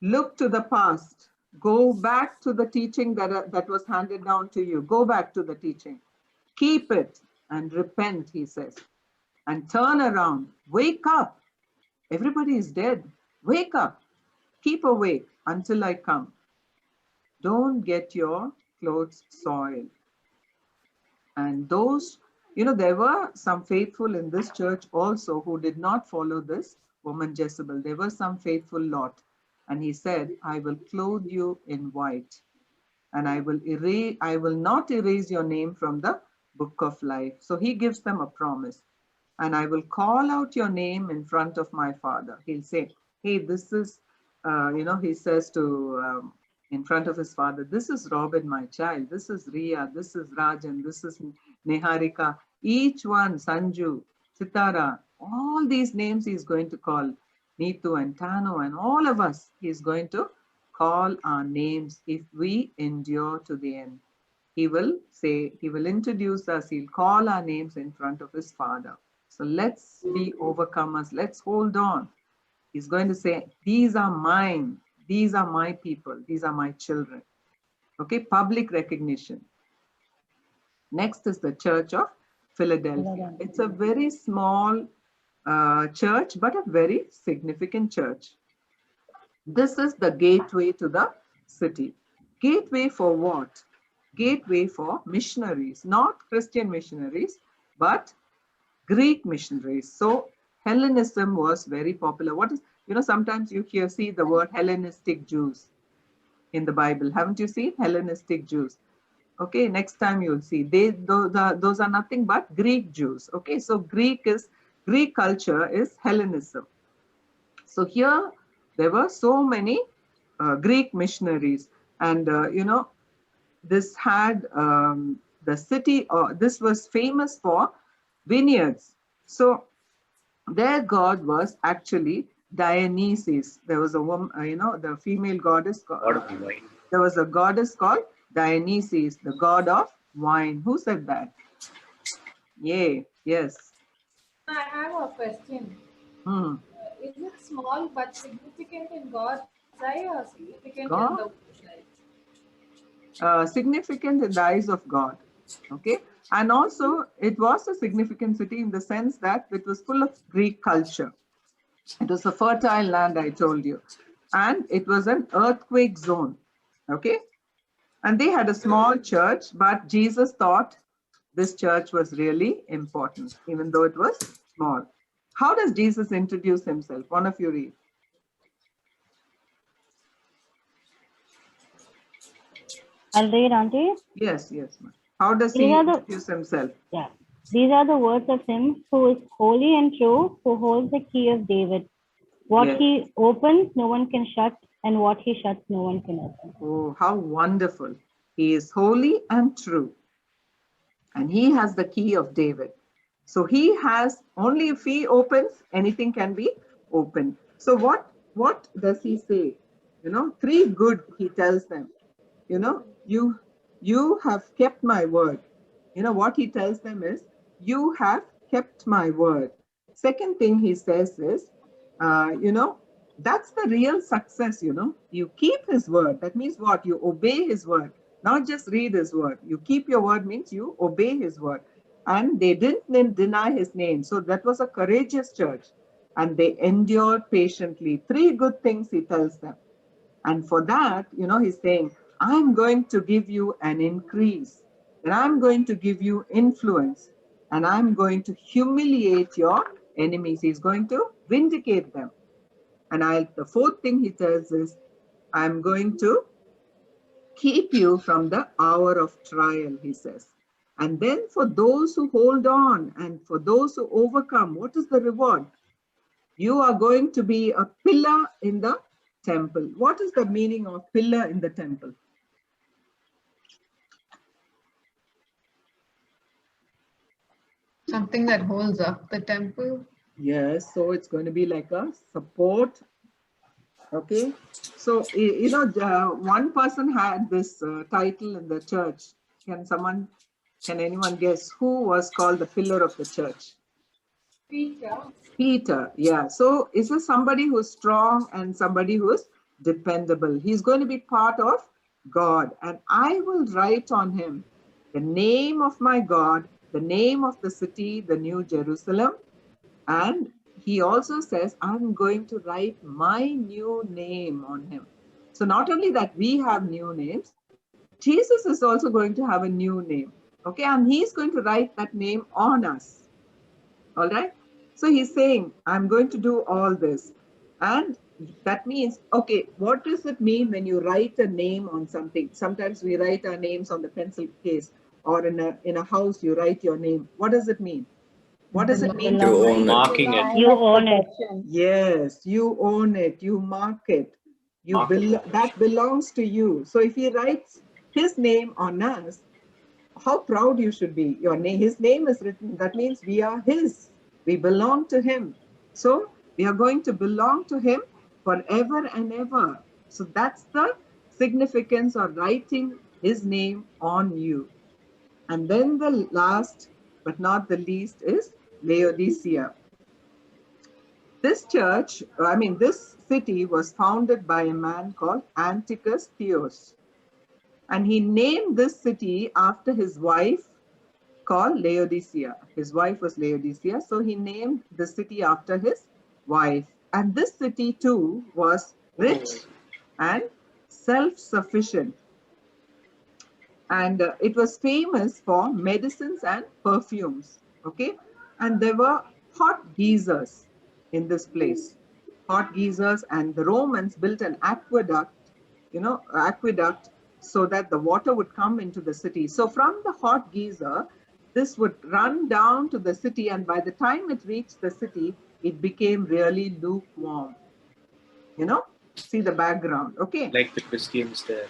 look to the past. Go back to the teaching that was handed down to you. Go back to the teaching. Keep it and repent, he says. And turn around. Wake up. Everybody is dead. Wake up. Keep awake until I come. Don't get your clothes soiled. And those, there were some faithful in this church also who did not follow this woman Jezebel. There were some faithful lot. And he said, I will clothe you in white. And I will not erase your name from the book of life. So he gives them a promise. And I will call out your name in front of my Father. He'll say, hey, this is, he says to, in front of his father, this is Robin, my child. This is Ria. This is Rajan. This is Neharika. Each one, Sanju, Sitara, all these names he's going to call. Neetu and Tano and all of us, he's going to call our names if we endure to the end. He will say, he will introduce us. He'll call our names in front of his Father. So let's be overcomers. Let's hold on. He's going to say, these are mine. These are my people. These are my children. Okay, public recognition. Next is the Church of Philadelphia. It's a very small church, but a very significant church. This is the gateway to the city. Gateway for what? Gateway for missionaries, not Christian missionaries, but Greek missionaries. So Hellenism was very popular. What is, sometimes you see the word Hellenistic Jews in the Bible. Haven't you seen Hellenistic Jews? Okay, next time you'll see. Those are nothing but Greek Jews. Okay, so Greek culture is Hellenism. So here there were so many Greek missionaries, and this had the city, this was famous for vineyards. So their god was actually Dionysus. There was a woman, the female goddess. God of wine. There was a goddess called Dionysus, the god of wine. Who said that? Yay, yes. I have a question. Hmm. Is it small but significant in God's eye or significant God? in the world's eye? Significant in the eyes of God. Okay. And also, it was a significant city in the sense that it was full of Greek culture. It was a fertile land, I told you. And it was an earthquake zone. Okay. And they had a small church, but Jesus thought this church was really important, even though it was small. How does Jesus introduce himself? One of you read. I'll read, Auntie. Yes, yes. Ma'am. How does he These are the- introduce himself? Yeah. These are the words of him who is holy and true, who holds the key of David. What Yes. he opens, no one can shut, and what he shuts, no one can open. Oh, how wonderful. He is holy and true. And he has the key of David. So he has, only if he opens, anything can be opened. So what does he say? Three good, he tells them. You have kept my word. What he tells them is, you have kept my word. Second thing he says is, that's the real success, you keep his word. That means what? You obey his word, not just read his word. You keep your word means you obey his word. And they didn't deny his name. So that was a courageous church. And they endured patiently. Three good things he tells them. And for that, he's saying, I'm going to give you an increase. And I'm going to give you influence. And I'm going to humiliate your enemies. He's going to vindicate them. And the fourth thing he tells is, I'm going to keep you from the hour of trial, he says. And then for those who hold on and for those who overcome, what is the reward? You are going to be a pillar in the temple. What is the meaning of pillar in the temple? Something that holds up the temple. Yes, so it's going to be like a support. Okay, so one person had this title in the church. Can anyone guess who was called the pillar of the church? Peter. Peter, yeah. So is this somebody who's strong and somebody who's dependable? He's going to be part of God, and I will write on him the name of my God, the name of the city, the New Jerusalem. And he also says, I'm going to write my new name on him. So not only that we have new names, Jesus is also going to have a new name. Okay, and he's going to write that name on us. All right. So he's saying, I'm going to do all this. And that means, okay, what does it mean when you write a name on something? Sometimes we write our names on the pencil case, or in a house, you write your name. What does it mean? What does it mean? You own marking it. You own it. Yes, you own it, you mark it. That belongs to you. So if he writes his name on us, how proud you should be. His name is written. That means we are his. We belong to him. So we are going to belong to him forever and ever. So that's the significance of writing his name on you. And then the last but not the least is Laodicea. This city was founded by a man called Antiochus Theos. And he named this city after his wife called Laodicea. His wife was Laodicea, so he named the city after his wife. And this city too was rich and self-sufficient. And it was famous for medicines and perfumes, okay? And there were hot geysers in this place. Hot geysers, and the Romans built an aqueduct so that the water would come into the city. So from the hot geyser, this would run down to the city, and by the time it reached the city, it became really lukewarm. You know, see the background. Okay. Like the Christians there.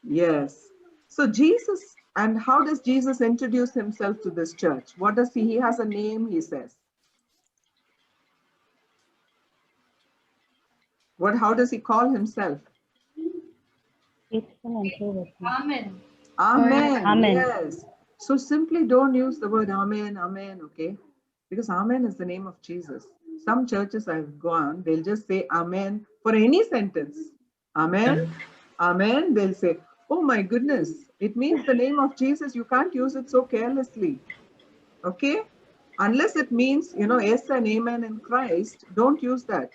Yes. So Jesus, and how does Jesus introduce himself to this church? What does he has a name, he says. How does he call himself? Faithful and true witness. Amen. Amen. Amen. Yes. So simply don't use the word amen, amen, okay? Because amen is the name of Jesus. Some churches I've gone, they'll just say amen for any sentence. Amen, amen. They'll say, oh my goodness, it means the name of Jesus. You can't use it so carelessly. Okay? Unless it means, yes and amen in Christ, don't use that.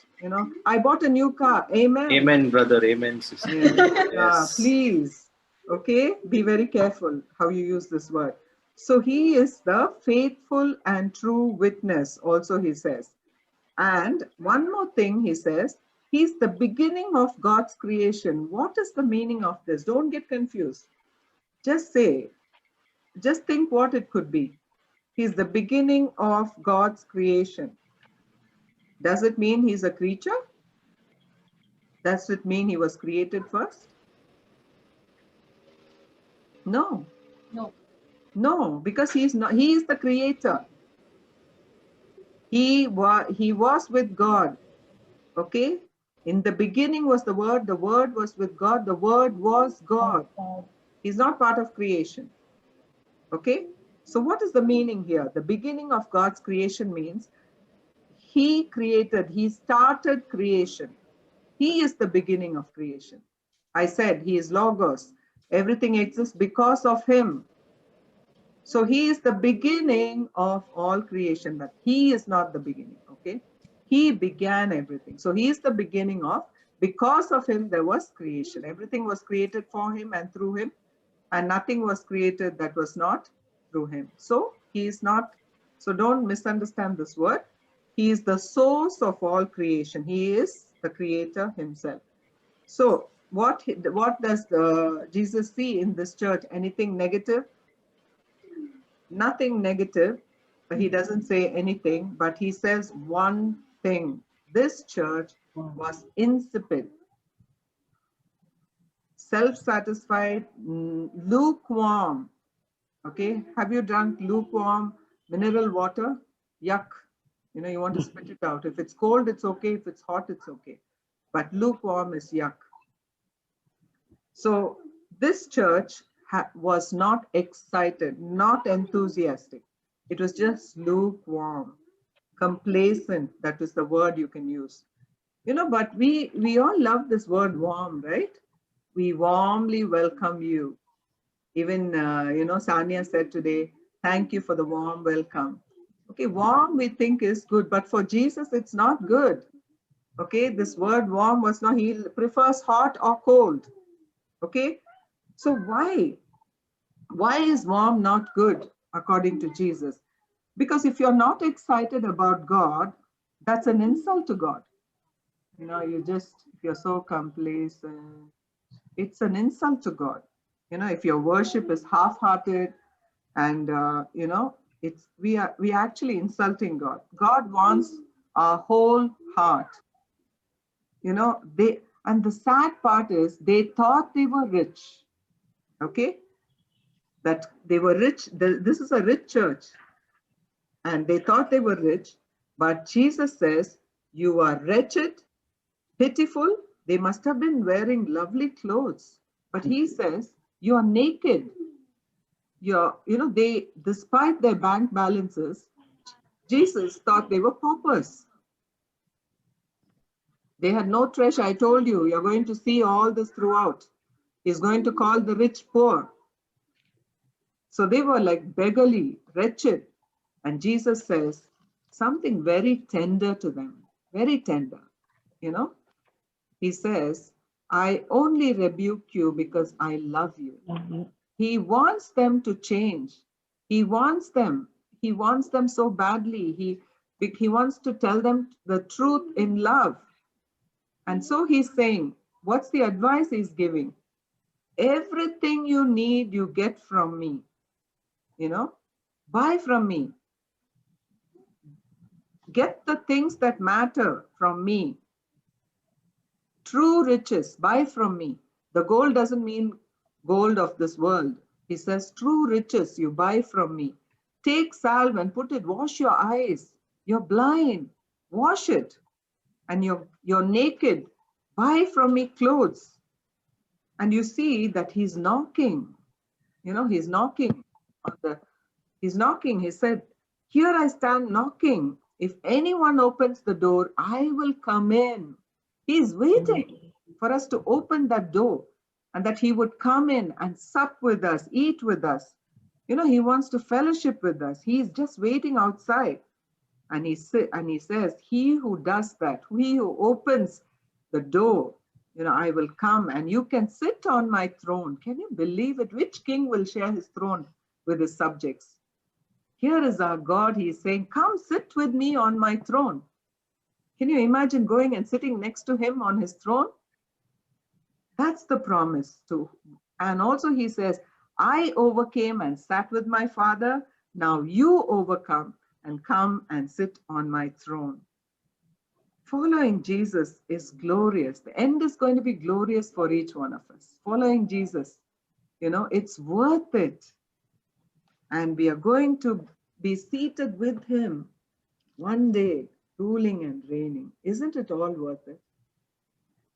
I bought a new car. Amen. Amen, brother. Amen, sister. Yes. Please. Okay? Be very careful how you use this word. So he is the faithful and true witness, also he says. And one more thing he says, he's the beginning of God's creation. What is the meaning of this? Don't get confused. Just think what it could be. He's the beginning of God's creation. Does it mean he's a creature? Does it mean he was created first? No. No. No, because he is not. He is the creator. He was with God. Okay? In the beginning was the Word was with God, the Word was God. He's not part of creation. Okay? So what is the meaning here? The beginning of God's creation means he created, he started creation. He is the beginning of creation. I said he is Logos. Everything exists because of him. So he is the beginning of all creation, but he is not the beginning, okay? He began everything. So he is the beginning of, because of him, there was creation. Everything was created for him and through him, and nothing was created that was not through him. So he is not, so don't misunderstand this word. He is the source of all creation. He is the creator himself. So what does Jesus see in this church? Anything negative? Nothing negative, but he doesn't say anything, but he says one thing. This church was insipid, self-satisfied, lukewarm. Okay, have you drunk lukewarm mineral water? Yuck. You want to spit it out. If it's cold, it's okay. If it's hot, it's okay. But lukewarm is yuck. So this church was not excited, not enthusiastic. It was just lukewarm, complacent. That is the word you can use. But we all love this word warm, right? We warmly welcome you. Even, Sanya said today, thank you for the warm welcome. Okay, warm we think is good, but for Jesus, it's not good. Okay, this word warm was not, he prefers hot or cold. Okay, so why is warm not good according to Jesus? Because if you're not excited about God, that's an insult to God. If you're so complacent, it's an insult to God. If your worship is half-hearted and, we are actually insulting God. God wants our whole heart. And the sad part is they thought they were rich. Okay? That they were rich. This is a rich church. And they thought they were rich. But Jesus says, you are wretched, pitiful. They must have been wearing lovely clothes. But he says, you are naked. They, despite their bank balances, Jesus thought they were paupers. They had no treasure. I told you, you're going to see all this throughout. He's going to call the rich poor. So they were like beggarly, wretched. And Jesus says something very tender to them, very tender. He says, I only rebuke you because I love you. He wants them to change. He wants them so badly. He wants to tell them the truth in love. And so he's saying, what's the advice he's giving? Everything you need, you get from me. Buy from me. Get the things that matter from me. true riches, buy from me. The gold doesn't mean gold of this world. He says, true riches you buy from me. Take salve and put it, wash your eyes. You're blind, wash it. And you're naked, buy from me clothes. And you see that he's knocking. You know, he's knocking he's knocking. He said, here I stand knocking. If anyone opens the door, I will come in. He's waiting for us to open that door, and that he would come in and sup with us, eat with us. You know, he wants to fellowship with us. He's just waiting outside. And he says, he who does that, he who opens the door, you know, I will come and you can sit on my throne. Can you believe it? Which king will share his throne with his subjects? Here is our God. He is saying, come sit with me on my throne. Can you imagine going and sitting next to him on his throne? That's the promise too. And also he says, I overcame and sat with my Father. Now you overcome and come and sit on my throne. Following Jesus is glorious. The end is going to be glorious for each one of us. Following Jesus, you know, it's worth it. And we are going to be seated with him one day, ruling and reigning. Isn't it all worth it?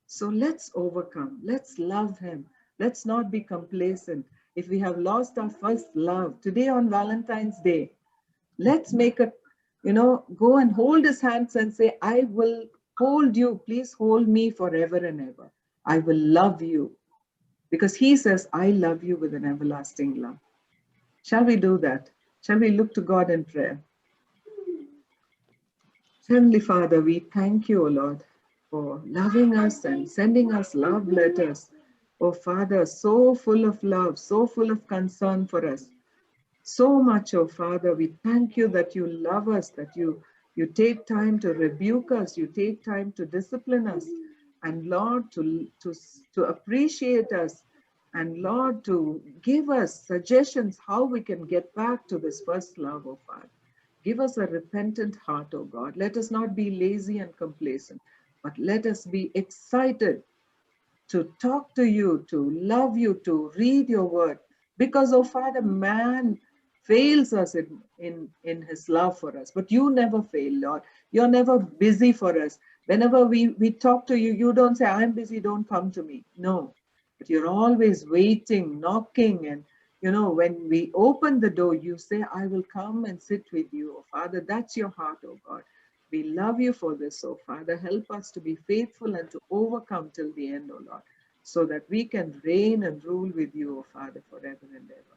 So let's overcome. Let's love him. Let's not be complacent. If we have lost our first love, today on Valentine's Day, let's make a, you know, go and hold his hands and say, I will hold you. Please hold me forever and ever. I will love you. Because he says, I love you with an everlasting love. Shall we do that? Shall we look to God in prayer? Heavenly Father, we thank you, O Lord, for loving us and sending us love letters. Oh Father, so full of love, so full of concern for us. So much, oh Father, we thank you that you love us, that you take time to rebuke us, you take time to discipline us, and Lord, to appreciate us, and Lord, to give us suggestions how we can get back to this first love, oh Father. Give us a repentant heart, oh God. Let us not be lazy and complacent, but let us be excited to talk to you, to love you, to read your word. Because, oh Father, man fails us in his love for us, but you never fail, Lord. You're never busy for us. Whenever we talk to you, you don't say, I'm busy, don't come to me. No, but you're always waiting, knocking, and you know, when we open the door, you say, I will come and sit with you, oh Father. That's your heart, oh God. We love you for this, oh Father. Help us to be faithful and to overcome till the end, oh Lord, so that we can reign and rule with you, oh Father, forever and ever.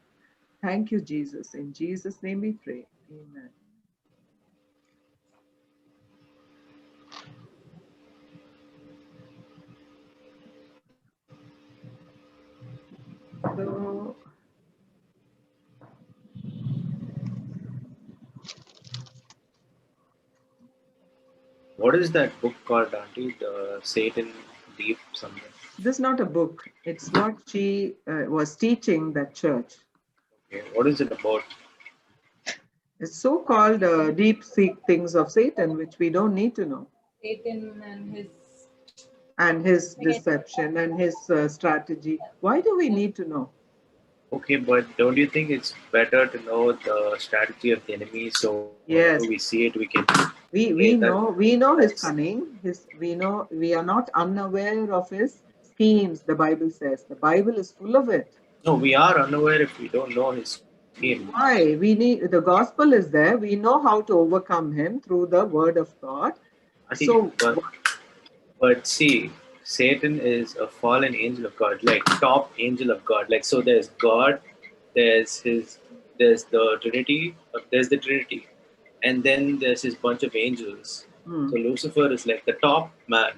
Thank you, Jesus. In Jesus' name we pray. Amen. So, What is that book called, Auntie? The Satan Deep something. this is not a book. It's what she was teaching that church. Okay, what is it about? It's so-called deep seek things of Satan, which we don't need to know. Satan And his deception and his strategy. Why do we need to know? Okay, but don't you think it's better to know the strategy of the enemy, so Yes. whenever we see it, we can... We know his cunning. We are not unaware of his schemes, the Bible says. The Bible is full of it. No, we are unaware if we don't know his scheme. Why? The gospel is there. We know how to overcome him through the word of God. Auntie, So, but see, Satan is a fallen angel of God, like top angel of God. Like, so there's God, there's the Trinity, and then there's his bunch of angels. So Lucifer is like the top man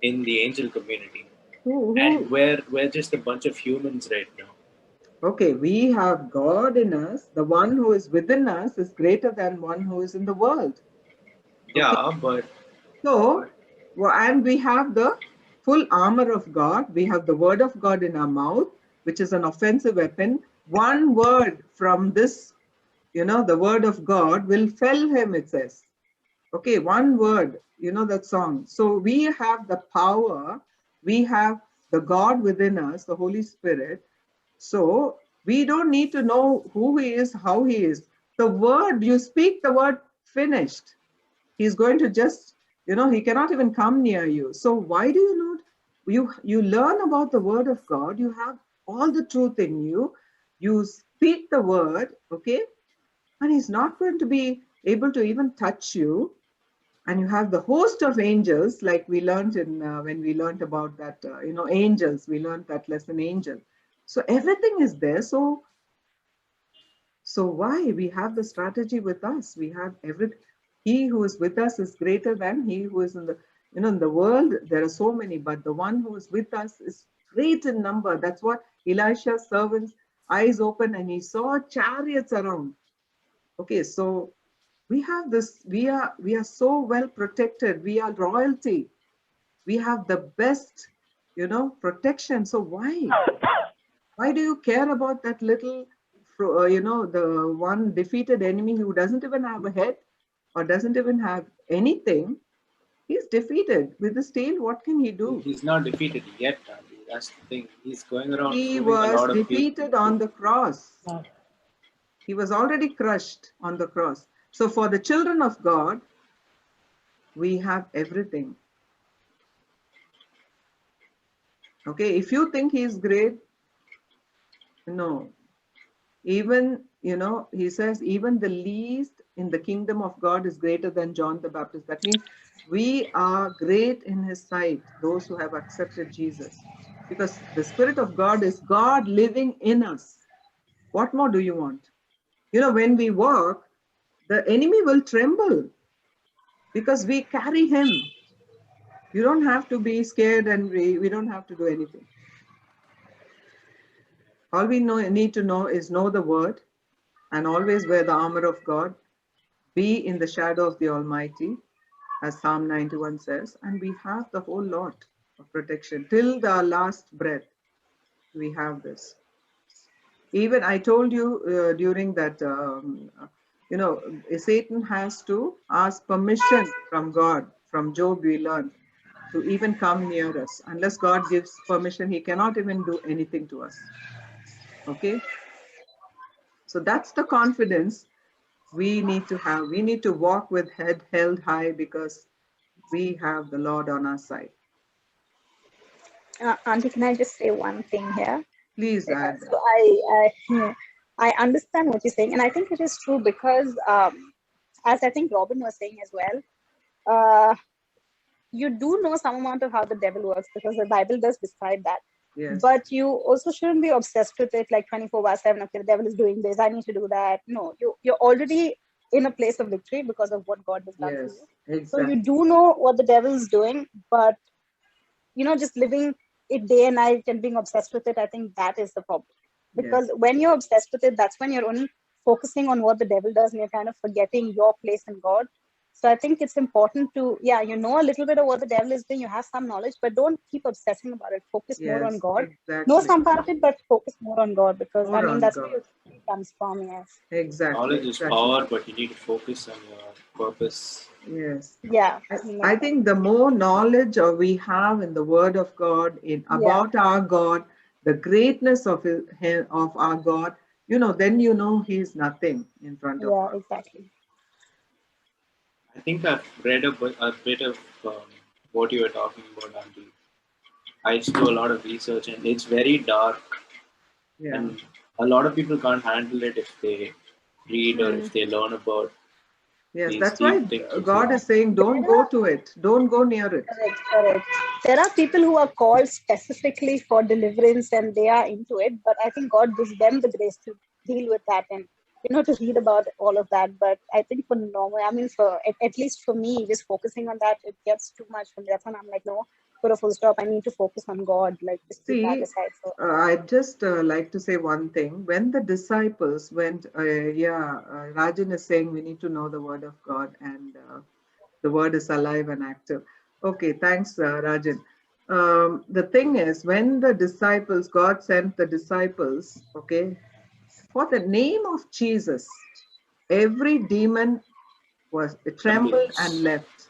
in the angel community. And we're just a bunch of humans right now. Okay, we have God in us. The one who is within us is greater than one who is in the world. Yeah, but... So, and we have the full armor of God. We have the word of God in our mouth, which is an offensive weapon. One word from this, the word of God will fell him, it says. Okay, one word, that song. So we have the power We have the God within us, the Holy Spirit. So we don't need to know who he is, how he is. The word, you speak the word, finished. He's going to just, he cannot even come near you. So why do you not? You learn about the word of God. You have all the truth in you. You speak the word, okay? And he's not going to be able to even touch you. And you have the host of angels, like we learned in when we learned about that, angels. We learned that lesson, angel. So everything is there. So why? We have the strategy with us. We have everything. He who is with us is greater than he who is in the, in the world. There are so many, but the one who is with us is great in number. That's what Elisha's servants' eyes opened and he saw chariots around. Okay, so we have this, we are so well protected. We are royalty. We have the best, protection. So why do you care about that little, the one defeated enemy who doesn't even have a head or doesn't even have anything? He's defeated with his tail. What can he do? He's not defeated yet, Andy. That's the thing. He's going around. He proving a lot was of defeated people. on the cross. He was already crushed on the cross. So for the children of God, we have everything. Okay, if you think he's great, no. Even, he says, even the least in the kingdom of God is greater than John the Baptist. That means we are great in his sight, those who have accepted Jesus. Because the Spirit of God is God living in us. What more do you want? When we walk, the enemy will tremble because we carry him. You don't have to be scared and we don't have to do anything. All we need to know is know the word and always wear the armor of God, be in the shadow of the Almighty, as Psalm 91 says, and we have the whole lot of protection. Till the last breath, we have this. Even I told you during that, Satan has to ask permission from God. From Job, we learned to even come near us. Unless God gives permission, he cannot even do anything to us. Okay? So that's the confidence we need to have. We need to walk with head held high because we have the Lord on our side. Auntie, can I just say one thing here? Please add. So I understand what you're saying, and I think it is true because, as I think Robin was saying as well, you do know some amount of how the devil works because the Bible does describe that. Yes. But you also shouldn't be obsessed with it like 24/7. Okay, the devil is doing this, I need to do that. No, you're already in a place of victory because of what God has done for you. Exactly. So you do know what the devil is doing, but just living it day and night and being obsessed with it, I think that is the problem. Because when you're obsessed with it, that's when you're only focusing on what the devil does and you're kind of forgetting your place in God. So I think it's important to, know a little bit of what the devil is doing, you have some knowledge, but don't keep obsessing about it. Focus more on God. Exactly. Know some part of it, but focus more on God because, More on that's God. where it comes from, yes. Exactly. Knowledge is power, but you need to focus on your purpose. Yes. Yeah. I think the more knowledge we have in the Word of God, about our God, the greatness of our God, then He is nothing in front of us. Yeah, exactly. I think I've read a bit of what you were talking about, Auntie. I used to do a lot of research, and it's very dark. Yeah. And a lot of people can't handle it if they read or if they learn about. Yes, that's why God is saying, don't go to it. Don't go near it. Correct. There are people who are called specifically for deliverance and they are into it, but I think God gives them the grace to deal with that and, to read about all of that. But I think for normal, for at least for me, just focusing on that, it gets too much for me. That's when I'm like, no, put a full stop. I need to focus on God. Like, just keep that aside. So, I'd just like to say one thing. When the disciples went, Rajan is saying we need to know the word of God and the word is alive and active. Okay, thanks, Rajan. The thing is, when the disciples, God sent the disciples, okay, for the name of Jesus, every demon was trembled and left.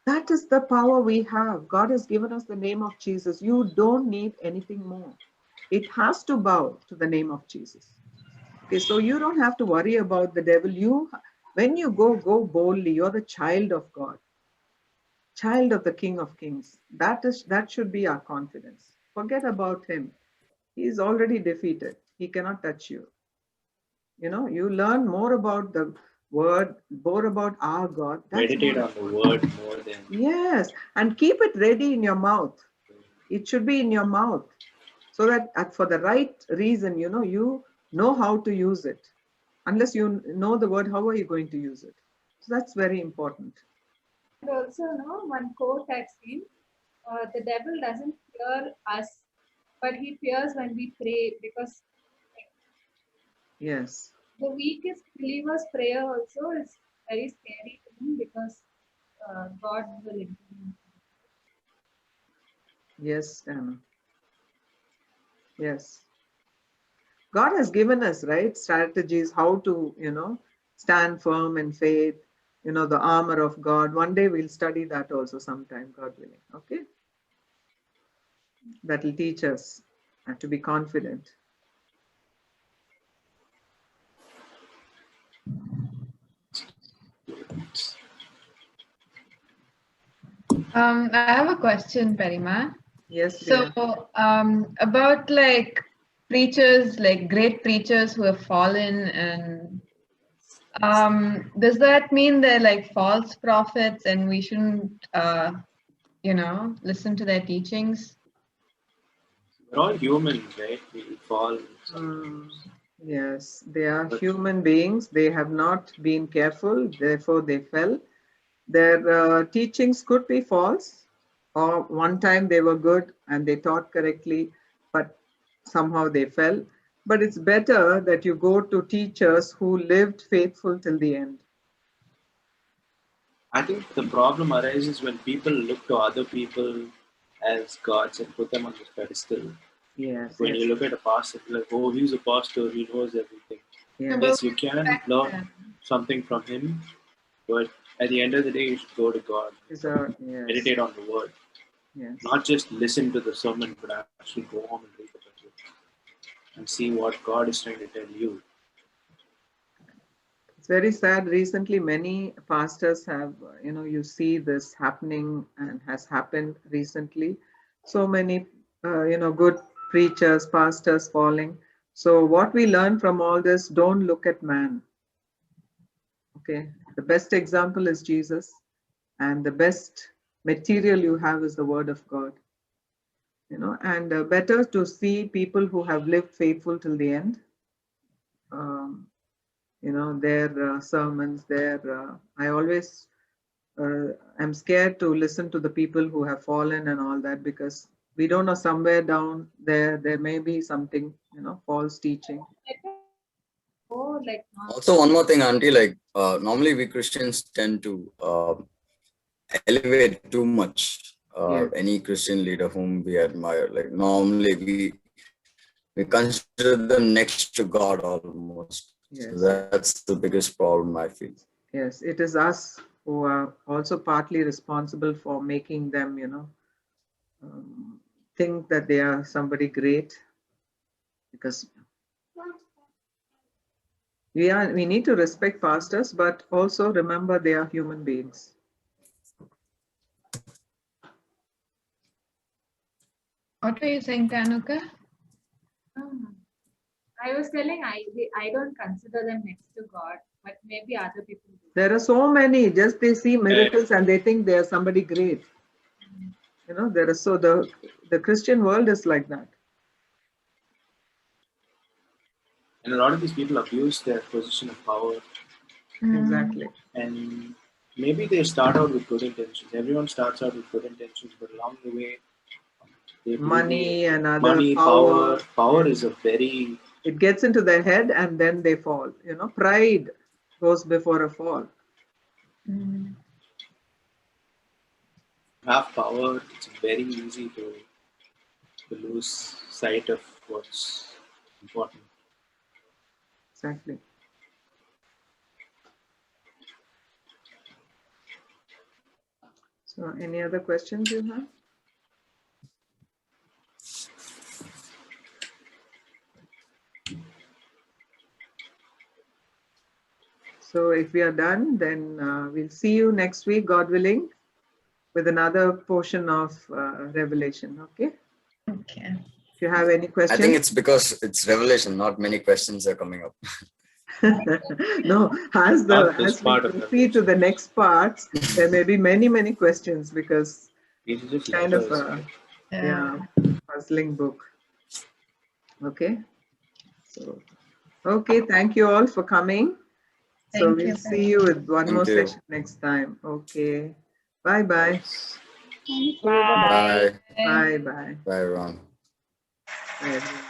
That is the power we have. God has given us the name of Jesus. You don't need anything more. It has to bow to the name of Jesus. Okay, so you don't have to worry about the devil. When you go boldly. You're the child of God, child of the King of Kings. That should be our confidence. Forget about him. He is already defeated. He cannot touch you. You learn more about the word, more about our God. Meditate on the word more than. Yes, and keep it ready in your mouth. It should be in your mouth, so that for the right reason, you know how to use it. Unless you know the word, how are you going to use it? So that's very important. And also, one quote I've seen, the devil doesn't fear us, but he fears when we pray, because Yes. the weakest believer's prayer also is very scary to him, because God will intervene. Yes, Anna. Yes. God has given us, right, strategies how to, stand firm in faith, the armor of God. One day we'll study that also sometime, God willing. Okay? That will teach us to be confident. I have a question, Perima. Yes, So, about like preachers, like great preachers who have fallen, and does that mean they're like false prophets and we shouldn't, listen to their teachings? We're all human, right? We fall sometimes. Yes, they are human beings. They have not been careful, therefore they fell. Their teachings could be false, or one time they were good and they taught correctly, but somehow they fell. But it's better that you go to teachers who lived faithful till the end. I think the problem arises when people look to other people as gods and put them on this pedestal. Yes. When yes. you look at a pastor, like, oh, he's a pastor, he knows everything. Yeah. Yes, you can learn something from him, but at the end of the day, you should go to God. Yes. Meditate on the word. Yes. Not just listen to the sermon, but actually go home and read the Bible and see what God is trying to tell you. It's very sad. Recently, many pastors have, you see this happening and has happened recently. So many, good preachers, pastors falling. So what we learn from all this, don't look at man. Okay. The best example is Jesus, and the best material you have is the word of God. And better to see people who have lived faithful till the end. Their sermons, I always am scared to listen to the people who have fallen and all that, because we don't know, somewhere down there may be something, false teaching. Also, one more thing, Auntie, like normally we Christians tend to elevate too much any Christian leader whom we admire. Like normally we consider them next to God almost. Yes. So that's the biggest problem, I feel. Yes, it is us who are also partly responsible for making them, think that they are somebody great, because we need to respect pastors, but also remember they are human beings. What were you saying, Tanuka? I was telling I don't consider them next to God, but maybe other people do. There are so many, just they see miracles and they think they are somebody great. There is, so the Christian world is like that. And a lot of these people abuse their position of power. Exactly. And maybe they start out with good intentions. Everyone starts out with good intentions, but along the way, money and other money, power. Power is a very... It gets into their head and then they fall. Pride goes before a fall. Have power, it's very easy to lose sight of what's important. Exactly. So any other questions you have? So if we are done, then we'll see you next week, God willing, with another portion of Revelation. Okay. Okay. If you have any I questions. think it's because it's Revelation, not many questions are coming up. No, as Not this we part of proceed to the next parts, there may be many questions because Jesus kind of letters. yeah, puzzling book. Okay. So okay, thank you all for coming. So Thank we'll you. see you with one Thank more you. session next time. Okay. Bye-bye. Bye. Bye-bye. Bye, everyone. Bye, everyone.